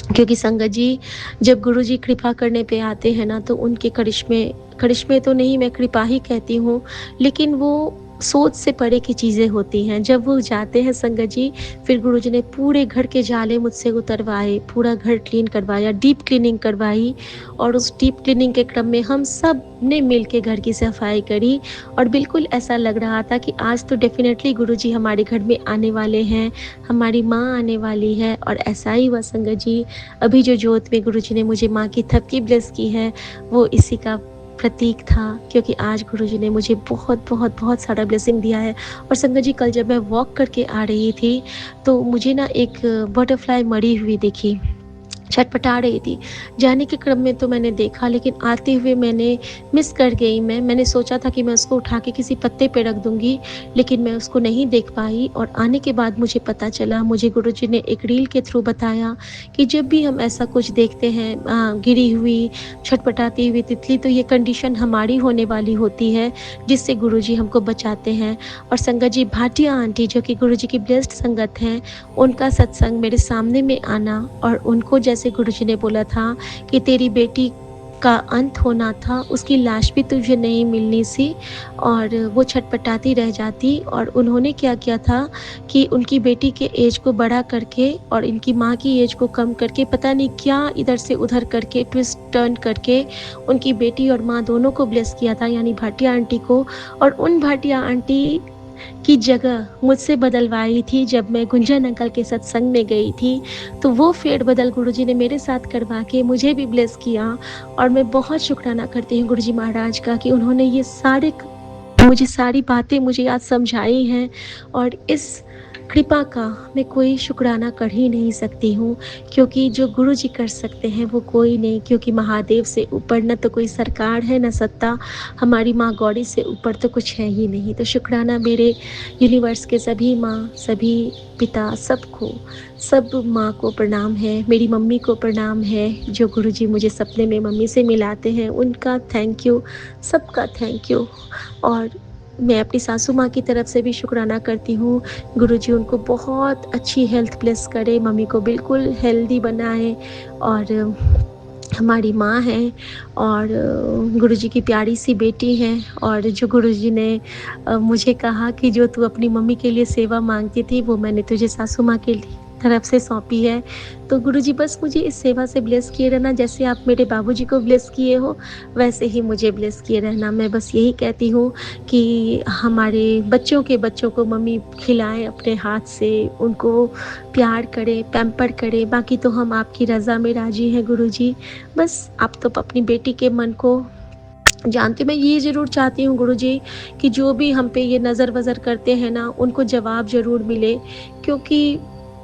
क्योंकि संगत जी, जब गुरुजी कृपा करने पे आते हैं ना तो उनके करिश्मे करिश्मे तो नहीं, मैं कृपा ही कहती हूँ, लेकिन वो सोच से परे की चीज़ें होती हैं। जब वो जाते हैं संगत जी, फिर गुरुजी ने पूरे घर के जाले मुझसे उतरवाए, पूरा घर क्लीन करवाया, डीप क्लीनिंग करवाई और उस डीप क्लीनिंग के क्रम में हम सब ने मिल के घर की सफाई करी और बिल्कुल ऐसा लग रहा था कि आज तो डेफ़िनेटली गुरुजी हमारे घर में आने वाले हैं, हमारी माँ आने वाली है। और ऐसा ही हुआ संगत जी। अभी जो जोत में गुरुजी ने मुझे माँ की थपकी ब्लेस की है, वो इसी का प्रतीक था, क्योंकि आज गुरुजी ने मुझे बहुत सारा ब्लेसिंग दिया है। और संगत जी, कल जब मैं वॉक करके आ रही थी तो मुझे ना एक बटरफ्लाई मरी हुई दिखी, छटपटा रही थी। जाने के क्रम में तो मैंने देखा, लेकिन आते हुए मैंने मिस कर गई। मैंने सोचा था कि मैं उसको उठा के किसी पत्ते पे रख दूँगी, लेकिन मैं उसको नहीं देख पाई। और आने के बाद मुझे पता चला, मुझे गुरुजी ने एक रील के थ्रू बताया कि जब भी हम ऐसा कुछ देखते हैं, गिरी हुई, छटपटाती हुई तितली, तो ये कंडीशन हमारी होने वाली होती है, जिससे गुरुजी हमको बचाते हैं। और संगत जी, भाटिया आंटी जो कि गुरुजी की ब्लेस्ड संगत हैं, उनका सत्संग मेरे सामने में आना और उनको जैसे गुरुजी ने बोला था कि तेरी बेटी का अंत होना था, उसकी लाश भी तुझे नहीं मिलनी सी, और वो छटपटाती रह जाती। और उन्होंने क्या किया था कि उनकी बेटी के एज को बड़ा करके और इनकी माँ की एज को कम करके, पता नहीं क्या इधर से उधर करके ट्विस्ट टर्न करके उनकी बेटी और माँ दोनों को ब्लेस किया था, यानी भाटिया आंटी को। और उन भाटिया आंटी की जगह मुझसे बदलवाई थी जब मैं गुंजन अंकल के सत्संग में गई थी। तो वो फेरबदल गुरुजी ने मेरे साथ करवा के मुझे भी ब्लेस किया। और मैं बहुत शुक्राना करती हूँ गुरुजी महाराज का कि उन्होंने ये मुझे सारी बातें मुझे आज समझाई हैं। और इस कृपा का मैं कोई शुक्राना कर ही नहीं सकती हूँ, क्योंकि जो गुरुजी कर सकते हैं वो कोई नहीं, क्योंकि महादेव से ऊपर न तो कोई सरकार है, न सत्ता, हमारी माँ गौरी से ऊपर तो कुछ है ही नहीं। तो शुक्राना मेरे यूनिवर्स के सभी माँ, सभी पिता, सबको, सब माँ को प्रणाम है, मेरी मम्मी को प्रणाम है, जो गुरुजी मुझे सपने में मम्मी से मिलाते हैं, उनका थैंक यू, सबका थैंक यू। और मैं अपनी सासू माँ की तरफ से भी शुक्राना करती हूँ, गुरुजी उनको बहुत अच्छी हेल्थ ब्लेस करे, मम्मी को बिल्कुल हेल्दी बनाए। और हमारी माँ है और गुरुजी की प्यारी सी बेटी है। और जो गुरुजी ने मुझे कहा कि जो तू अपनी मम्मी के लिए सेवा मांगती थी, वो मैंने तुझे सासू माँ के लिए तरफ से सौंपी है। तो गुरुजी बस मुझे इस सेवा से ब्लेस किए रहना, जैसे आप मेरे बाबूजी को ब्लेस किए हो, वैसे ही मुझे ब्लेस किए रहना। मैं बस यही कहती हूँ कि हमारे बच्चों के बच्चों को मम्मी खिलाएँ अपने हाथ से, उनको प्यार करें, पैम्पर करें, बाकी तो हम आपकी रज़ा में राज़ी हैं गुरुजी। बस आप तो अपनी बेटी के मन को जानती हूँ। मैं ये ज़रूर चाहती हूँ गुरुजी कि जो भी हम पे ये नज़र-वज़र करते हैं ना, उनको जवाब ज़रूर मिले, क्योंकि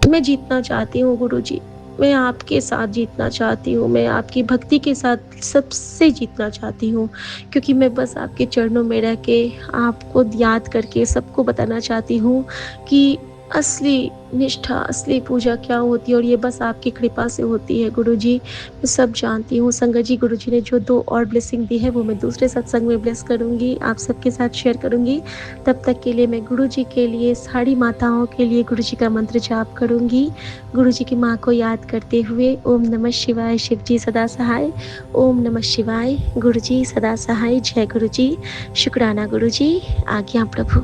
मैं जीतना चाहती हूँ गुरुजी। मैं आपके साथ जीतना चाहती हूँ, मैं आपकी भक्ति के साथ सबसे जीतना चाहती हूँ, क्योंकि मैं बस आपके चरणों में रह के, आपको याद करके सबको बताना चाहती हूँ कि असली निष्ठा, असली पूजा क्या होती है, और ये बस आपकी कृपा से होती है गुरुजी। मैं सब जानती हूँ। संगत जी, गुरुजी ने जो 2 और ब्लेसिंग दी है वो मैं दूसरे सत्संग में ब्लेस करूँगी, आप सबके साथ शेयर करूँगी। तब तक के लिए मैं गुरुजी के लिए, सारी माताओं के लिए गुरुजी का मंत्र जाप करूँगी। गुरुजी की माँ को याद करते हुए ओम नमः शिवाय, शिव जी सदा सहाय। ओम नमः शिवाय, गुरुजी सदा सहाय। जय गुरुजी, शुक्राना गुरुजी, आज्ञा प्रभु।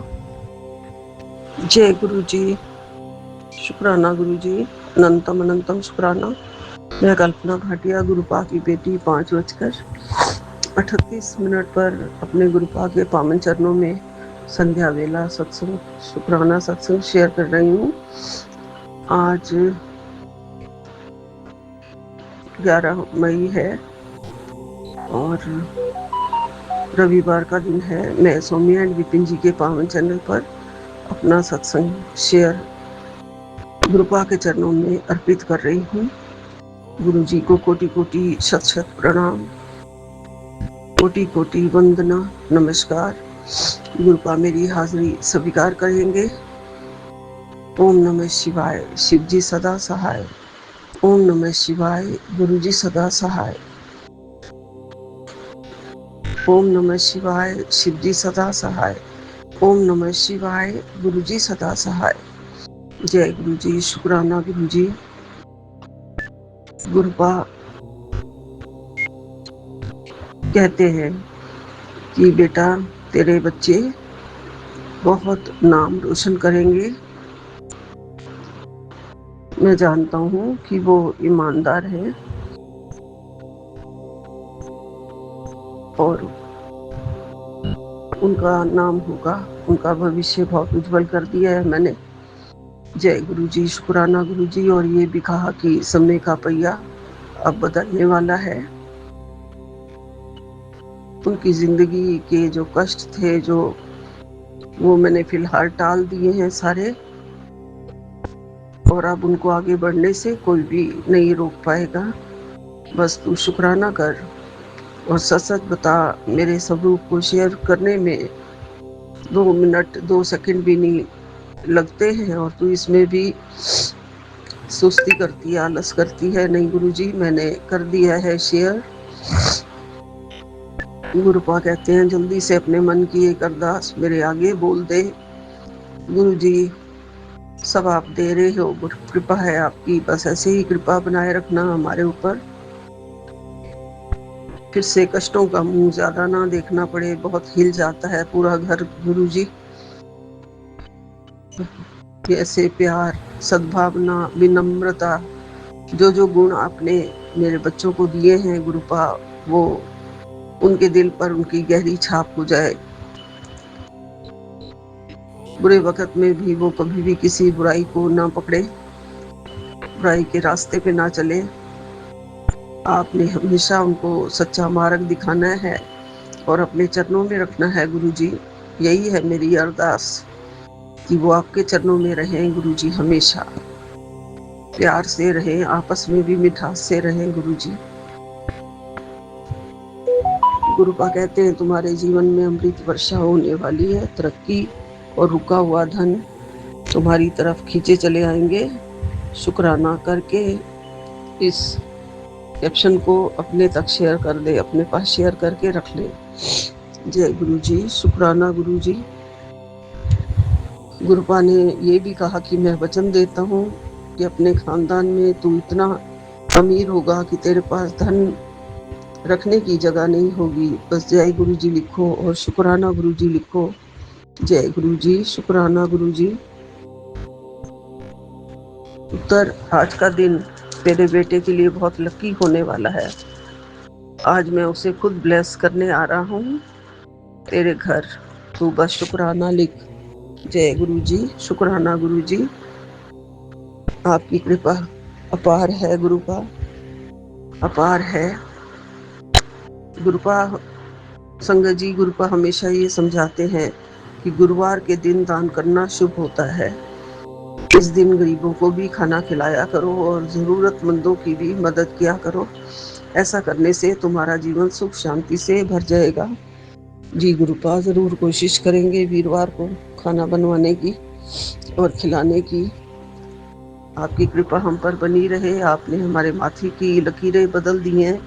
जय गुरु जी, शुक्राना गुरु जी, अनंतम अनंतम शुक्राना। मैं कल्पना भाटिया, गुरुपा की बेटी, 5:38 पर अपने गुरुपा के पावन चरणों में संध्या वेला सत्संग, शुक्राना सत्संग शेयर कर रही हूँ। आज 11 मई है और रविवार का दिन है। मैं सौम्या एंड विपिन जी के पावन चैनल पर अपना सत्संग शेयर गुरुपा के चरणों में अर्पित कर रही हूँ। गुरु जी को कोटि कोटि शत शत प्रणाम, कोटि कोटि वंदना, नमस्कार। गुरुपा मेरी हाजिरी स्वीकार करेंगे। ओम नमः शिवाय, शिव जी सदा सहाय। ओम नमः शिवाय, गुरु जी सदा सहाय। ओम नमः शिवाय, शिव जी सदा सहाय। ओम नमः शिवाय, गुरु जी सदा सहाय। जय गुरु जी, शुक्राना गुरु जी। गुरुपा कहते हैं कि बेटा, तेरे बच्चे बहुत नाम रोशन करेंगे। मैं जानता हूँ कि वो ईमानदार है और उनका नाम होगा, उनका भविष्य बहुत उज्जवल कर दिया है मैंने। जय गुरु जी, शुक्राना गुरु जी। और ये भी कहा कि समय का पहिया अब बदलने वाला है। उनकी जिंदगी के जो कष्ट थे, जो वो मैंने फिलहाल टाल दिए हैं सारे, और अब उनको आगे बढ़ने से कोई भी नहीं रोक पाएगा। बस तू शुक्राना कर और सच सच बता। मेरे स्वरूप को शेयर करने में 2 मिनट 2 सेकंड भी नहीं लगते हैं और तू इसमें भी सुस्ती करती है, आलस करती है। नहीं गुरुजी, मैंने कर दिया है शेयर। गुरुपा कहते हैं जल्दी से अपने मन की एक अरदास मेरे आगे बोल दे। गुरुजी, सब आप दे रहे हो, कृपा है आपकी, बस ऐसे ही कृपा बनाए रखना हमारे ऊपर। फिर से कष्टों का मुंह ज्यादा ना देखना पड़े। बहुत हिल जाता है पूरा घर गुरुजी। ऐसे प्यार, सद्भावना, विनम्रता, जो जो गुण आपने मेरे बच्चों को दिए हैं गुरुपा, वो उनके दिल पर उनकी गहरी छाप हो जाए। बुरे वक्त में भी वो कभी भी किसी बुराई को ना पकड़े, बुराई के रास्ते पे ना चले। आपने हमेशा उनको सच्चा मार्ग दिखाना है और अपने चरणों में रखना है गुरुजी। यही है मेरी अरदास कि वो आपके चरणों में रहें गुरुजी, हमेशा प्यार से रहें, आपस में भी मिठास से रहें गुरुजी। गुरुपा कहते हैं तुम्हारे जीवन में अमृत वर्षा होने वाली है। तरक्की और रुका हुआ धन तुम्हारी तरफ खींचे चले आएंगे। शुक्राना करके इस कैप्शन को अपने तक शेयर कर दे, अपने पास शेयर करके रख ले। जय गुरुजी, शुक्राना गुरुजी। गुरुपा ने ये भी कहा कि मैं वचन देता हूँ कि अपने खानदान में तू इतना अमीर होगा कि तेरे पास धन रखने की जगह नहीं होगी। बस जय गुरुजी लिखो और शुक्राना गुरुजी लिखो। जय गुरुजी, शुक्राना गुरुजी। उत्तर, आज का दिन तेरे बेटे के लिए बहुत लकी होने वाला है। आज मैं उसे खुद ब्लेस करने आ रहा हूँ तेरे घर। तू बस शुक्राना लिख। जय गुरु जी। शुक्राना गुरु जी, आपकी कृपा अपार है। गुरुपा अपार है। गुरुपा संगत जी, गुरुपा हमेशा ये समझाते हैं कि गुरुवार के दिन दान करना शुभ होता है। इस दिन गरीबों को भी खाना खिलाया करो और ज़रूरतमंदों की भी मदद किया करो। ऐसा करने से तुम्हारा जीवन सुख शांति से भर जाएगा। जी गुरुपा, ज़रूर कोशिश करेंगे वीरवार को खाना बनवाने की और खिलाने की। आपकी कृपा हम पर बनी रहे। आपने हमारे माथे की लकीरें बदल दी हैं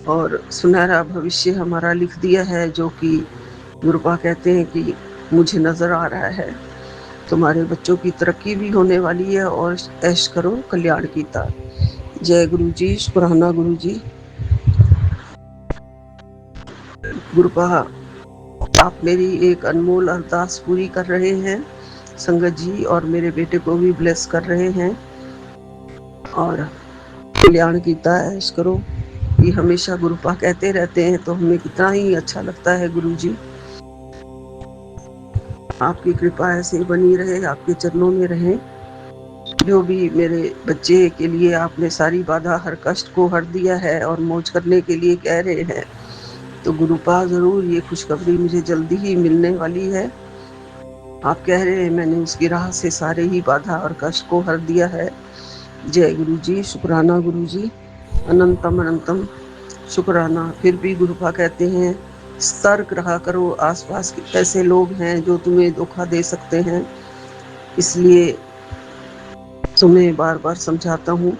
और सुनहरा भविष्य हमारा लिख दिया है, जो कि गुरुपा कहते हैं कि मुझे नज़र आ रहा है। तुम्हारे बच्चों की तरक्की भी होने वाली है और ऐश करो कल्याण की तार। जय गुरु जी। शुक्राना गुरु जी। गुरुपा, आप मेरी एक अनमोल अरदास पूरी कर रहे हैं संगत जी, और मेरे बेटे को भी ब्लेस कर रहे हैं। और कल्याण की ऐश करो, ये हमेशा गुरुपा कहते रहते हैं, तो हमें कितना ही अच्छा लगता है। गुरु जी, आपकी कृपा ऐसे ही बनी रहे, आपके चरणों में रहे। जो भी मेरे बच्चे के लिए आपने सारी बाधा हर कष्ट को हर दिया है और मौज करने के लिए कह रहे हैं, तो गुरुपा ज़रूर ये खुशखबरी मुझे जल्दी ही मिलने वाली है। आप कह रहे हैं मैंने उसकी राह से सारे ही बाधा और कष्ट को हर दिया है। जय गुरु जी। शुक्राना गुरु जी। अनंतम अनंतम शुक्राना। फिर भी गुरुपा कहते हैं सतर्क रहा करो, आसपास के ऐसे लोग हैं जो तुम्हें धोखा दे सकते हैं, इसलिए तुम्हें बार बार समझाता हूँ,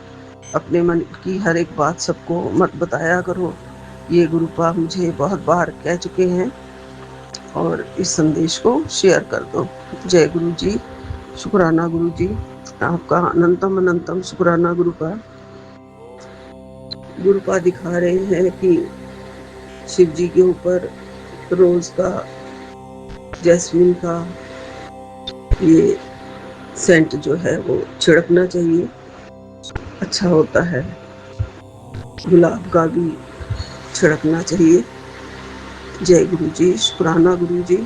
अपने मन की हर एक बात सबको मत बताया करो। ये गुरुपा मुझे बहुत बार कह चुके हैं और इस संदेश को शेयर कर दो। जय गुरु जी। शुक्राना गुरु जी, आपका अनंतम अनंतम शुक्राना गुरुपा। गुरुपा दिखा रहे हैं कि शिव जी के ऊपर रोज का, जैस्मिन का ये सेंट जो है वो छिड़कना चाहिए, अच्छा होता है। गुलाब का भी छिड़कना चाहिए। जय गुरु जी। शुक्राना गुरु जी।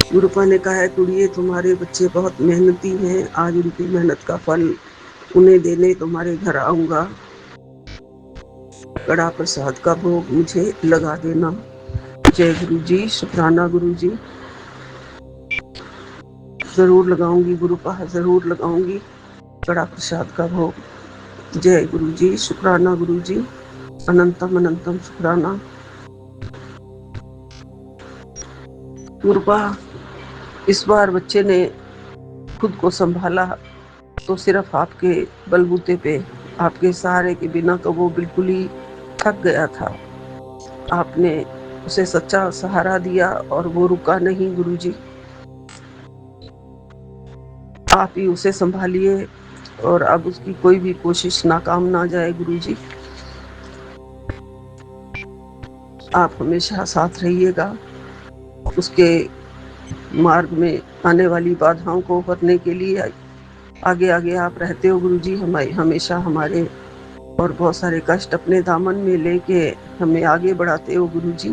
गुरुपा ने कहा है कुड़िए, तुम्हारे बच्चे बहुत मेहनती हैं, आज उनकी मेहनत का फल उन्हें देने तुम्हारे घर आऊंगा। कड़ा प्रसाद का भोग मुझे लगा देना। जय गुरु जी। शुक्राना गुरु जी। जरूर लगाऊंगी गुरुपा, जरूर लगाऊंगी कड़ा प्रसाद का भोग। जय गुरु जी। शुक्राना गुरु जी। अनंतम अनंतम शुक्राना गुरुपा। इस बार बच्चे ने खुद को संभाला तो सिर्फ आपके बलबूते पे, आपके सहारे के बिना तो वो बिल्कुल ही थक गया था। आपने उसे सच्चा सहारा दिया और वो रुका नहीं। गुरुजी, आप ही उसे संभालिए और अब उसकी कोई भी कोशिश नाकाम ना जाए। गुरुजी, आप हमेशा साथ रहिएगा। उसके मार्ग में आने वाली बाधाओं को भरने के लिए आगे आगे आप रहते हो। गुरुजी, हमेशा हमारे और बहुत सारे कष्ट अपने दामन में लेके हमें आगे बढ़ाते हो। गुरुजी,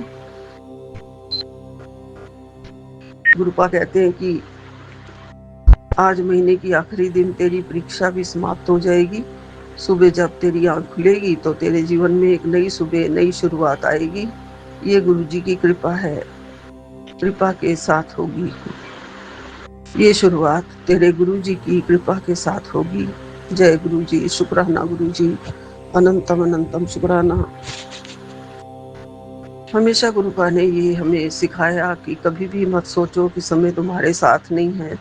गुरुपा कहते हैं कि आज महीने की आखिरी दिन तेरी परीक्षा भी समाप्त हो जाएगी। सुबह जब तेरी आंख खुलेगी तो तेरे जीवन में एक नई सुबह, नई शुरुआत आएगी। ये गुरुजी की कृपा है, कृपा के साथ होगी। ये शुरुआत तेरे गुरुजी की कृपा के साथ होगी। जय गुरुजी। शुक्राना गुरुजी। अनंतम अनंतम शुक्राना। हमेशा गुरुपा ने ये हमें सिखाया कि कभी भी मत सोचो कि समय तुम्हारे साथ नहीं है।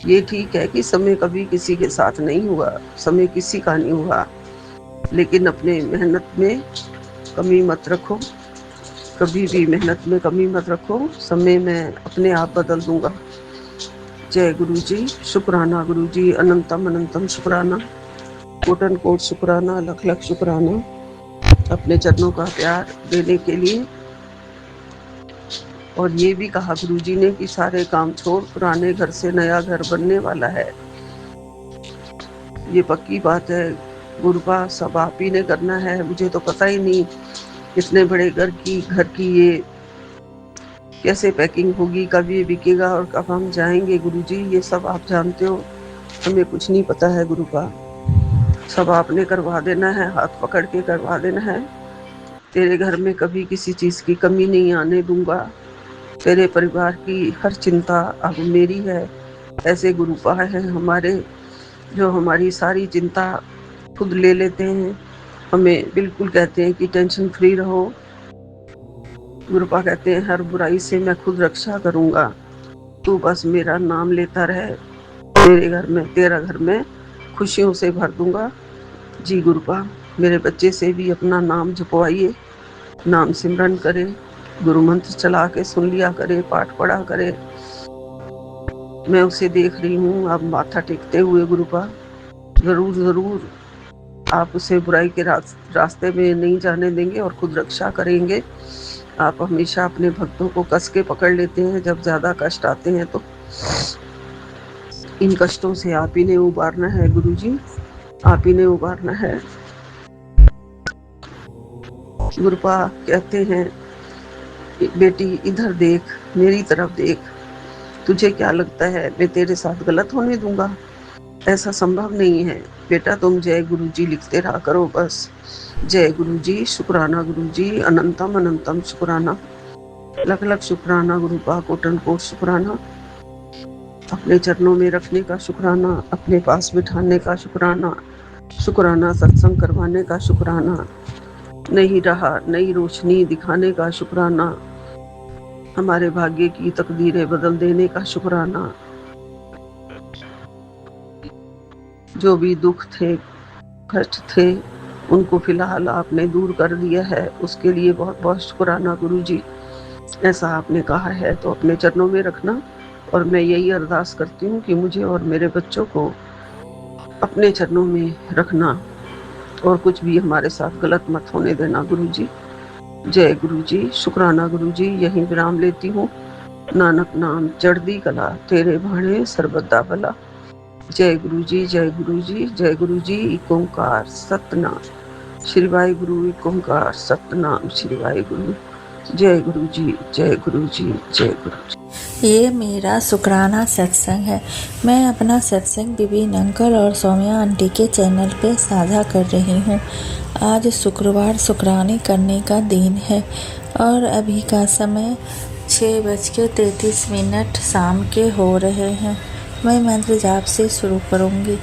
ये ठीक है कि समय कभी किसी के साथ नहीं हुआ, समय किसी का नहीं हुआ, लेकिन अपने मेहनत में कमी मत रखो। कभी भी मेहनत में कमी मत रखो। समय मैं अपने आप बदल दूंगा। जय गुरु जी। शुक्राना गुरु जी। अनंतम अनंतम शुक्राना, कोटन कोट शुक्राना, लख लख शुक्राना अपने चरणों का प्यार देने के लिए। और ये भी कहा गुरुजी ने कि सारे काम छोड़, पुराने घर से नया घर बनने वाला है। ये पक्की बात है गुरुपा, सब आप ही ने करना है। मुझे तो पता ही नहीं इतने बड़े घर की ये कैसे पैकिंग होगी, कब ये बिकेगा और कब हम जाएंगे। गुरुजी ये सब आप जानते हो, हमें कुछ नहीं पता है गुरुपा। सब आपने करवा देना है, हाथ पकड़ के करवा देना है। तेरे घर में कभी किसी चीज की कमी नहीं आने दूंगा। तेरे परिवार की हर चिंता अब मेरी है। ऐसे गुरुपा है हमारे जो हमारी सारी चिंता खुद ले लेते हैं, हमें बिल्कुल कहते हैं कि टेंशन फ्री रहो। गुरुपा कहते हैं हर बुराई से मैं खुद रक्षा करूंगा, तू बस मेरा नाम लेता रहे, तेरा घर में खुशियों से भर दूंगा। जी गुरुपा, मेरे बच्चे से भी अपना नाम जपवाइए, नाम सिमरन करे, गुरु मंत्र चला के सुन लिया करे, पाठ पढ़ा करे। मैं उसे देख रही हूँ अब माथा टेकते हुए गुरुपा। जरूर जरूर आप उसे बुराई के रास्ते में नहीं जाने देंगे और खुद रक्षा करेंगे। आप हमेशा अपने भक्तों को कस के पकड़ लेते हैं जब ज्यादा कष्ट आते हैं, तो इन कष्टों से आप ही ने उबारना है गुरुजी, आप ही ने उबारना है। गुरुपा कहते हैं बेटी इधर देख, मेरी तरफ देख, तुझे क्या लगता है मैं तेरे साथ गलत होने दूंगा? ऐसा संभव नहीं है बेटा, तुम जय गुरुजी लिखते रहा करो बस। जय गुरुजी, शुक्राना गुरुजी, अनंतम अनंतम शुक्राना, लख लख शुक्राना गुरुपा, कोटन कोट शुक्राना। अपने चरणों में रखने का शुक्राना, अपने पास बिठाने का शुक्राना, शुक्राना सत्संग करवाने का शुक्राना, नहीं रहा नई रोशनी दिखाने का शुक्राना, हमारे भाग्य की तकदीरें बदल देने का शुक्राना। जो भी दुख थे, कष्ट थे, उनको फिलहाल आपने दूर कर दिया है, उसके लिए बहुत बहुत शुक्राना गुरुजी। ऐसा आपने कहा है तो अपने चरणों में रखना, और मैं यही अरदास करती हूँ कि मुझे और मेरे बच्चों को अपने चरणों में रखना और कुछ भी हमारे साथ गलत मत होने देना गुरुजी। जय गुरुजी, शुक्राना गुरुजी। यहीं विराम लेती हूँ। नानक नाम चढ़दी कला, तेरे भाणे सर्वदा भला। जय गुरुजी, जय गुरुजी, जय गुरुजी। एक ओंकार सतनाम श्री वाहे गुरु, एक ओंकार सतनाम श्री वाहे गुरु। जय गुरुजी, जय गुरुजी, जय गुरुजी। ये मेरा शुक्राना सत्संग है। मैं अपना सत्संग विपिन अंकल और सौम्या आंटी के चैनल पे साझा कर रही हूँ। आज शुक्रवार शुक्राने करने का दिन है और अभी का समय 6:33 शाम के हो रहे हैं। मैं मंत्र जाप से शुरू करूँगी।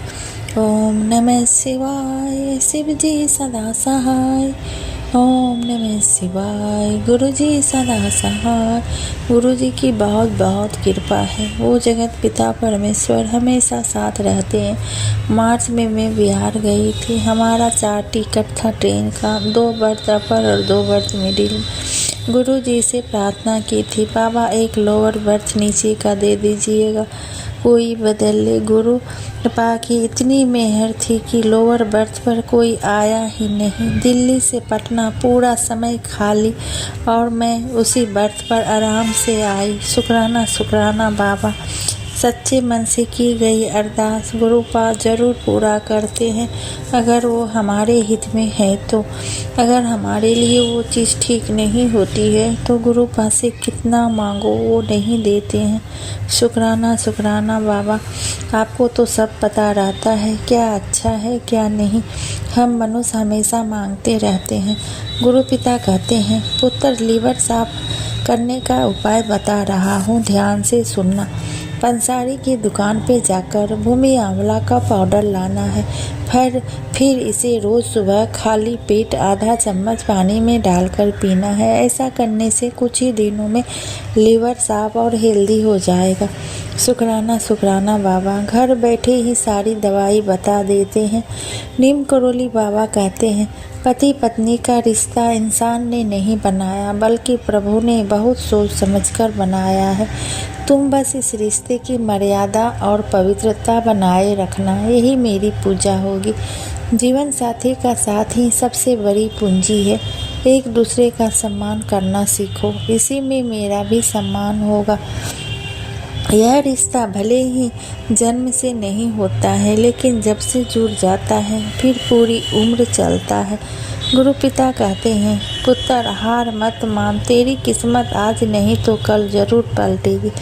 ओम नमः शिवाय, शिव जी सदा सहाय। ओम नमः शिवाय, गुरु जी सदा सहाय। गुरु जी की बहुत बहुत कृपा है, वो जगत पिता परमेश्वर हमेशा साथ रहते हैं। मार्च में मैं बिहार गई थी। हमारा 4 टिकट था ट्रेन का, 2 बर्थ अपर और 2 बर्थ मिडिल। गुरु जी से प्रार्थना की थी, बाबा एक लोअर बर्थ नीचे का दे दीजिएगा, कोई बदल ले। गुरु कृपा की इतनी मेहर थी कि लोअर बर्थ पर कोई आया ही नहीं। दिल्ली से पटना पूरा समय खाली और मैं उसी बर्थ पर आराम से आई। शुक्राना शुक्राना बाबा, सच्चे मन से की गई अरदास गुरु पा जरूर पूरा करते हैं, अगर वो हमारे हित में है तो। अगर हमारे लिए वो चीज़ ठीक नहीं होती है तो गुरु पा से कितना मांगो वो नहीं देते हैं। शुक्राना शुक्राना बाबा, आपको तो सब पता रहता है क्या अच्छा है क्या नहीं। हम मनुष्य हमेशा मांगते रहते हैं। गुरु पिता कहते हैं, पुत्र लीवर साफ करने का उपाय बता रहा हूँ, ध्यान से सुनना। पंसारी की दुकान पे जाकर भूमि आंवला का पाउडर लाना है। फिर इसे रोज़ सुबह खाली पेट आधा चम्मच पानी में डालकर पीना है। ऐसा करने से कुछ ही दिनों में लीवर साफ और हेल्दी हो जाएगा। शुक्राना शुक्राना बाबा, घर बैठे ही सारी दवाई बता देते हैं। नीम करोली बाबा कहते हैं, पति पत्नी का रिश्ता इंसान ने नहीं बनाया बल्कि प्रभु ने बहुत सोच समझकर बनाया है। तुम बस इस रिश्ते की मर्यादा और पवित्रता बनाए रखना, यही मेरी पूजा होगी। जीवन साथी का साथ ही सबसे बड़ी पूंजी है। एक दूसरे का सम्मान करना सीखो, इसी में मेरा भी सम्मान होगा। यह रिश्ता भले ही जन्म से नहीं होता है, लेकिन जब से जुड़ जाता है फिर पूरी उम्र चलता है। गुरु पिता कहते हैं, पुत्र हार मत मान, तेरी किस्मत आज नहीं तो कल जरूर पलटेगी।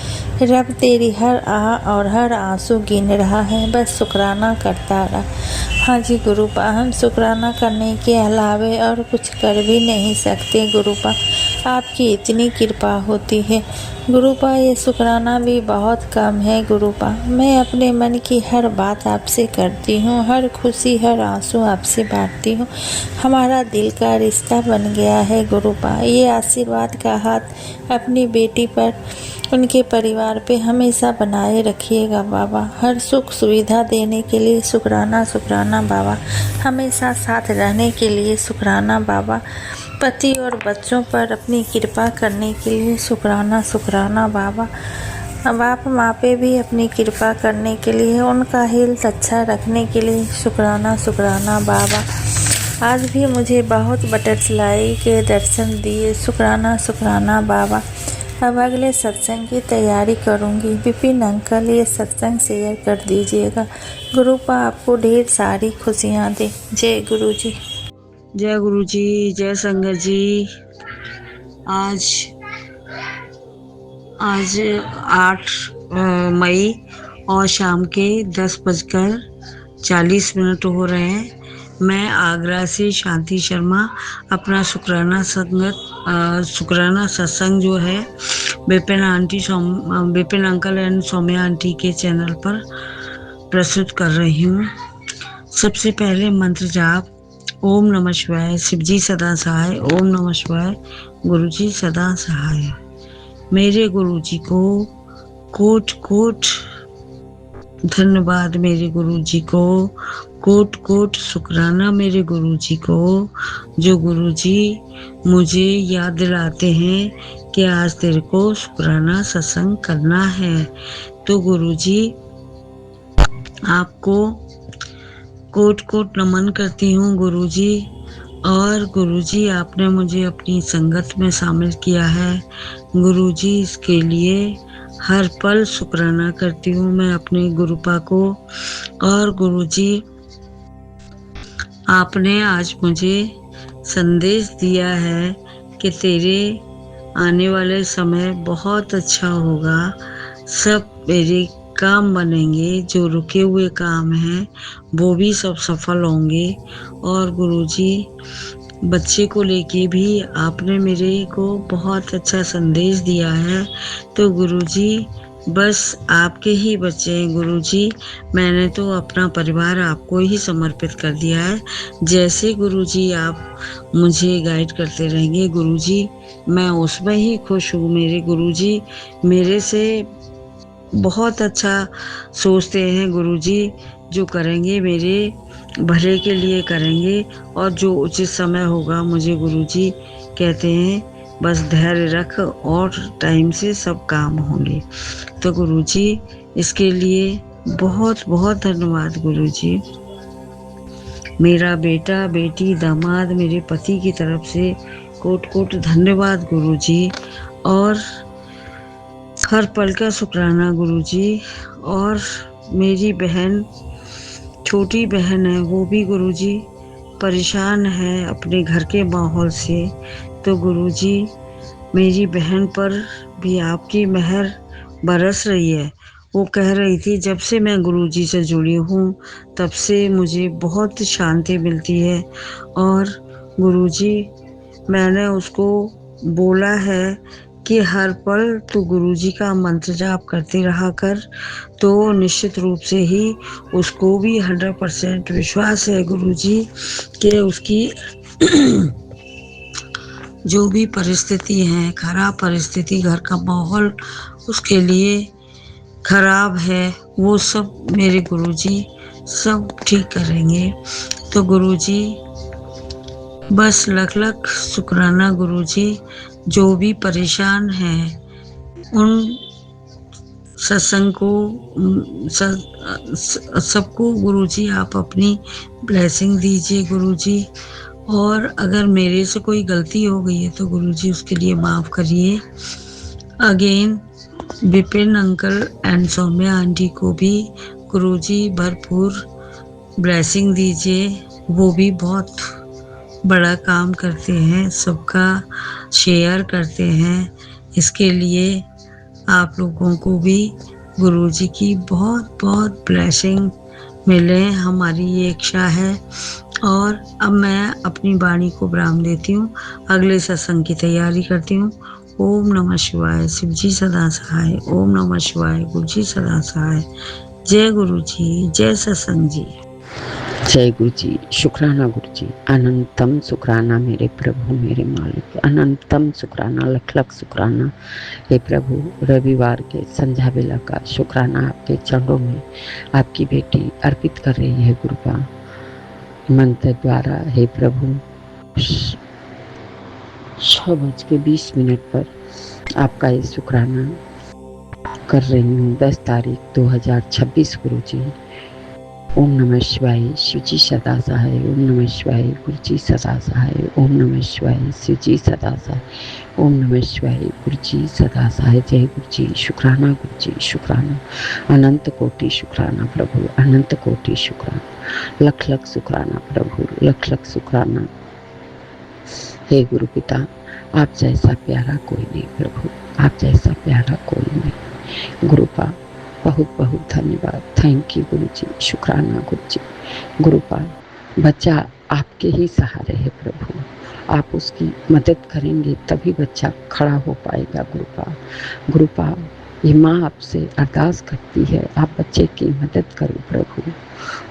रब तेरी हर आह और हर आंसू गिन रहा है, बस शुक्राना करता रहा। हाँ जी गुरुपा, हम शुक्राना करने के अलावे और कुछ कर भी नहीं सकते गुरुपा, आपकी इतनी कृपा होती है गुरुपा। ये शुक्राना भी बहुत कम है गुरुपा। मैं अपने मन की हर बात आपसे करती हूँ, हर खुशी हर आंसू आपसे बांटती हूँ। हमारा दिल का रिश्ता बन गया है गुरुपा। ये आशीर्वाद का हाथ अपनी बेटी पर, उनके परिवार पे हमेशा बनाए रखिएगा बाबा। हर सुख सुविधा देने के लिए शुक्राना शुक्राना बाबा, हमेशा साथ रहने के लिए शुक्राना बाबा, पति और बच्चों पर अपनी कृपा करने के लिए शुक्राना शुक्राना बाबा। बाप माँ पे भी अपनी कृपा करने के लिए, उनका हेल्थ अच्छा रखने के लिए शुक्राना शुक्राना बाबा। आज भी मुझे बहुत बटरफ्लाई के दर्शन दिए, शुक्राना शुक्राना बाबा। अब अगले सत्संग की तैयारी करूंगी। विपिन अंकल ये सत्संग शेयर कर दीजिएगा। गुरुपा आपको ढेर सारी खुशियाँ दे। जय गुरु जी। जय गुरु जी, जय संगत जी। आज 8 मई और शाम के 10:40 हो रहे हैं। मैं आगरा से शांति शर्मा अपना शुक्राना सत्संग जो है Vipin uncle and Saumya aunty के चैनल पर प्रस्तुत कर रही हूँ। सबसे पहले मंत्र जाप। ओम नमः शिवाय, शिवजी सदा सहाय। ओम नमः शिवाय, गुरुजी सदा सहाय। मेरे गुरुजी को कोट कोट धन्यवाद, मेरे गुरुजी को कोट कोट शुक्राना, मेरे गुरुजी को जो गुरुजी मुझे याद दिलाते हैं कि आज तेरे को शुक्राना सत्संग करना है। तो गुरुजी आपको कोट कोट नमन करती हूँ गुरुजी। और गुरुजी आपने मुझे अपनी संगत में शामिल किया है गुरुजी, इसके लिए हर पल शुक्राना करती हूँ मैं अपने गुरुपा को। और गुरुजी आपने आज मुझे संदेश दिया है कि तेरे आने वाले समय बहुत अच्छा होगा, सब मेरे काम बनेंगे, जो रुके हुए काम हैं वो भी सब सफल होंगे। और गुरुजी बच्चे को लेके भी आपने मेरे को बहुत अच्छा संदेश दिया है। तो गुरुजी बस आपके ही बच्चे हैं गुरुजी, मैंने तो अपना परिवार आपको ही समर्पित कर दिया है। जैसे गुरुजी आप मुझे गाइड करते रहेंगे गुरुजी, मैं उसमें ही खुश हूँ। मेरे गुरुजी मेरे से बहुत अच्छा सोचते हैं गुरुजी, जो करेंगे मेरे भले के लिए करेंगे। और जो उचित समय होगा मुझे गुरुजी कहते हैं बस धैर्य रख और टाइम से सब काम होंगे। तो गुरुजी इसके लिए बहुत बहुत धन्यवाद गुरुजी। मेरा बेटा बेटी दामाद मेरे पति की तरफ से कोट कोट धन्यवाद गुरुजी। और हर पल का शुक्राना गुरुजी। और मेरी बहन, छोटी बहन है, वो भी गुरुजी परेशान है अपने घर के माहौल से। तो गुरुजी मेरी बहन पर भी आपकी मेहर बरस रही है। वो कह रही थी जब से मैं गुरुजी से जुड़ी हूँ तब से मुझे बहुत शांति मिलती है। और गुरुजी मैंने उसको बोला है कि हर पल तू गुरुजी का मंत्र जाप करते रहा कर, तो निश्चित रूप से ही उसको भी 100% विश्वास है गुरुजी कि उसकी जो भी परिस्थिति है, खराब परिस्थिति, घर का माहौल उसके लिए खराब है, वो सब मेरे गुरुजी सब ठीक करेंगे। तो गुरुजी बस लख लख शुक्राना गुरुजी। जो भी परेशान हैं उन सत्संग को सबको गुरुजी आप अपनी ब्लेसिंग दीजिए गुरुजी। और अगर मेरे से कोई गलती हो गई है तो गुरुजी उसके लिए माफ़ करिए। Again Vipin uncle and Saumya aunty को भी गुरुजी भरपूर ब्लेसिंग दीजिए। वो भी बहुत बड़ा काम करते हैं, सबका शेयर करते हैं। इसके लिए आप लोगों को भी गुरुजी की बहुत बहुत ब्लेसिंग मिले, हमारी ये इच्छा है। और अब मैं अपनी वाणी को विराम देती हूँ, अगले सत्संग की तैयारी करती हूँ। ओम नमः शिवाय, शिव जी सदा सहाय। ओम नमः शिवाय, गुरु जी सदा सहाय। जय गुरु जी, जय सत्संग जी। जय गुरु जी, शुक्राना गुरु जी, अनंतम शुक्राना मेरे प्रभु मेरे मालिक, अनंतम शुक्राना, लख लख शुक्राना हे प्रभु। रविवार के संध्या बेला का शुक्राना आपके चरणों में आपकी बेटी अर्पित कर रही है गुरु का मंत्र द्वारा। हे प्रभु, 6:20 पर आपका ये शुक्राना कर रही हूँ। 10 तारीख 2026 गुरु जी। ओम नमः शिवाय, शिव जी सदा सहाय। ओम नमः शिवाय, गुरु जी सदा सहाय। ओम नमः शिवाय, शिव जी सदा सहाय। ओम नमः शिवाय, गुरु जी सदा सहाय। जय गुरु जी, शुक्राना गुरु जी, शुक्राना, अनंत कोटि शुक्राना प्रभु, अनंत कोटि शुक्राना, लख लख शुक्राना प्रभु, लख लख शुक्राना। हे गुरु पिता, आप जैसा प्यारा कोई नहीं प्रभु, आप जैसा प्यारा कोई नहीं। गुरुपा बहुत बहुत धन्यवाद, थैंक यू गुरु जी, शुक्राना गुरु जी। गुरुपा, बच्चा आपके ही सहारे है प्रभु, आप उसकी मदद करेंगे तभी बच्चा खड़ा हो पाएगा गुरुपा। गुरुपा, ये माँ आपसे अरदास करती है, आप बच्चे की मदद करो प्रभु,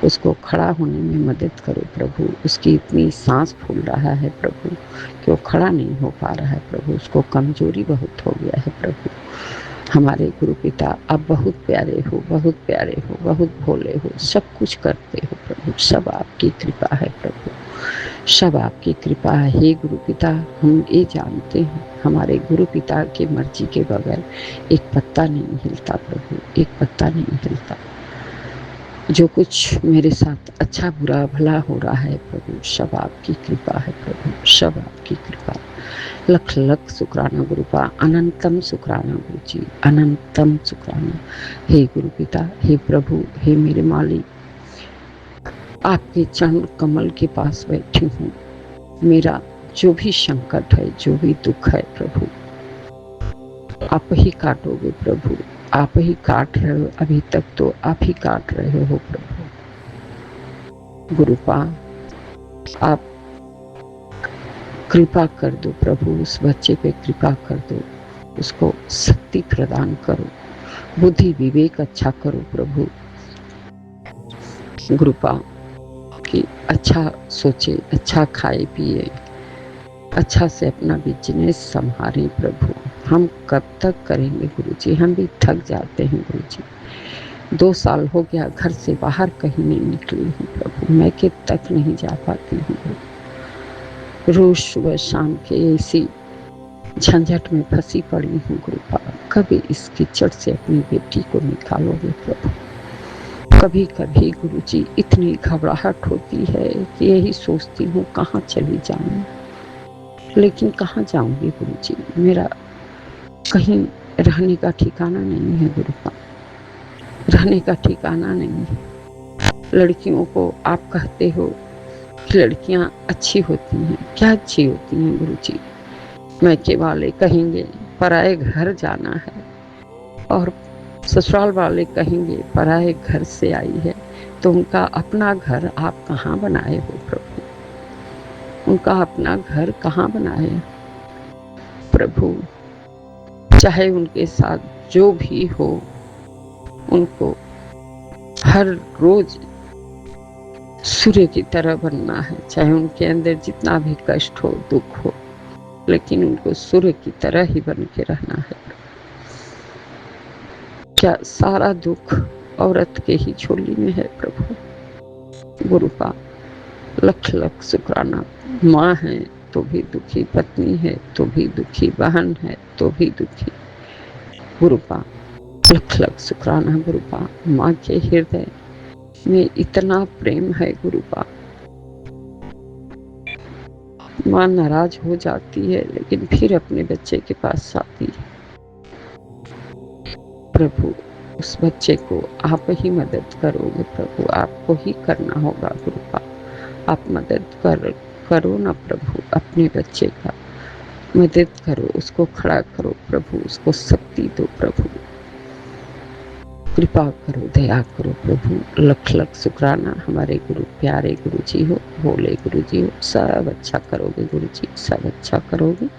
उसको खड़ा होने में मदद करो प्रभु। उसकी इतनी सांस फूल रहा है प्रभु कि वो खड़ा नहीं हो पा रहा है प्रभु, उसको कमजोरी बहुत हो गया है प्रभु। हमारे गुरु पिता, आप बहुत प्यारे हो, बहुत प्यारे हो, बहुत भोले हो, सब कुछ करते हो प्रभु, सब आपकी कृपा है प्रभु, सब आपकी कृपा है। हे गुरु पिता, हम ये जानते हैं हमारे गुरु पिता की मर्जी के बगैर एक पत्ता नहीं हिलता प्रभु, एक पत्ता नहीं हिलता। जो कुछ मेरे साथ अच्छा बुरा भला हो रहा है प्रभु, सब आपकी कृपा है प्रभु, सब आपकी कृपा। लख लख शुक्राना गुरुपा, अनंतम शुक्राना गुरु जी, अनंतम शुक्राना। हे गुरु पिता, हे प्रभु, हे मेरे मालिक, आपके चरण कमल के पास बैठी हूँ। मेरा जो भी संकट है, जो भी दुख है प्रभु, आप ही काटोगे प्रभु, आप ही काट रहे हो, अभी तक तो आप ही काट रहे हो प्रभु। गुरुपा, आप कृपा कर दो प्रभु, उस बच्चे पे कृपा कर दो, उसको शक्ति प्रदान करो, बुद्धि विवेक अच्छा करो प्रभु। गुरुपा कि अच्छा सोचे, अच्छा खाए पिए, अच्छा से अपना बिजनेस संभाले प्रभु। हम कब तक करेंगे गुरुजी, हम भी थक जाते हैं गुरुजी। 2 साल हो गया घर से बाहर कहीं नहीं निकली हूँ प्रभु, मैं के तक नहीं जा पाती हूँ। रोज सुबह शाम के ऐसी झंझट में फंसी पड़ी हूँ गुरुपा, कभी इस कीचड़ से अपनी बेटी को निकालोगे प्रभु। कभी कभी गुरुजी इतनी घबराहट होती है कि यही सोचती हूँ कहाँ चली जाऊँ, लेकिन कहाँ जाऊँगी गुरुजी, मेरा कहीं रहने का ठिकाना नहीं है गुरुपा, रहने का ठिकाना नहीं है। लड़कियों को आप कहते हो कि लड़कियां अच्छी होती हैं, क्या अच्छी होती हैं गुरुजी? मैके वाले कहेंगे पराए घर जाना है, और ससुराल वाले कहेंगे पराए घर से आई है, तो उनका अपना घर आप कहाँ बनाए हो प्रभु? उनका अपना घर कहाँ बनाए प्रभु? चाहे उनके साथ जो भी हो, उनको हर रोज सूर्य की तरह बनना है, चाहे उनके अंदर जितना भी कष्ट हो, दुख हो, लेकिन उनको सूर्य की तरह ही बन के रहना है। क्या सारा दुख औरत के ही झोली में है प्रभु? गुरुपा, लख लख शुक्राना। माँ है तो भी दुखी, पत्नी है तो भी दुखी, बहन है तो भी दुखी। गुरुपा, लख लख शुक्राना गुरुपा। माँ के हृदय में इतना प्रेम है गुरुपा, माँ नाराज हो जाती है लेकिन फिर अपने बच्चे के पास आती है। प्रभु उस बच्चे को आप ही मदद करोगे प्रभु, आपको ही करना होगा कृपा। आप मदद करो ना प्रभु, अपने बच्चे का मदद करो, उसको खड़ा करो प्रभु, उसको शक्ति दो प्रभु, कृपा करो, दया करो प्रभु। लख लख शुक्राना हमारे गुरु प्यारे गुरु जी हो, भोले गुरु जी हो। सब अच्छा करोगे गुरु जी, सब अच्छा करोगे।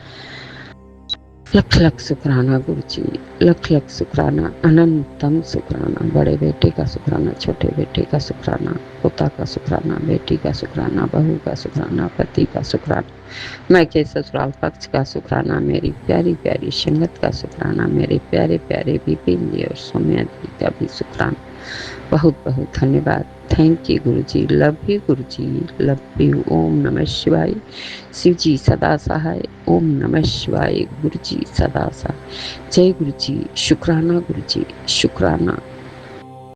लख लख शुक्राना गुरु जी, लख लख शुक्राना, अनंतम शुक्राना। बड़े बेटे का शुक्राना, छोटे बेटे का शुक्राना, पोता का शुक्राना, बेटी का शुक्राना, बहू का शुक्राना, पति का शुक्राना, मैं के ससुराल पक्ष का शुक्राना, मेरी प्यारी प्यारी संगत का शुक्राना, मेरे प्यारे प्यारे विपिन जी और सौम्या जी का भी शुक्राना। बहुत बहुत धन्यवाद। Thank you Guru ji, love you Guru ji, love you. ओम नमः शिवाय। शिव जी सदा सहाय। ओम नमः शिवाय। गुरु जी सदा सहाय। जय गुरु जी। शुक्राना गुरु जी, शुक्राना।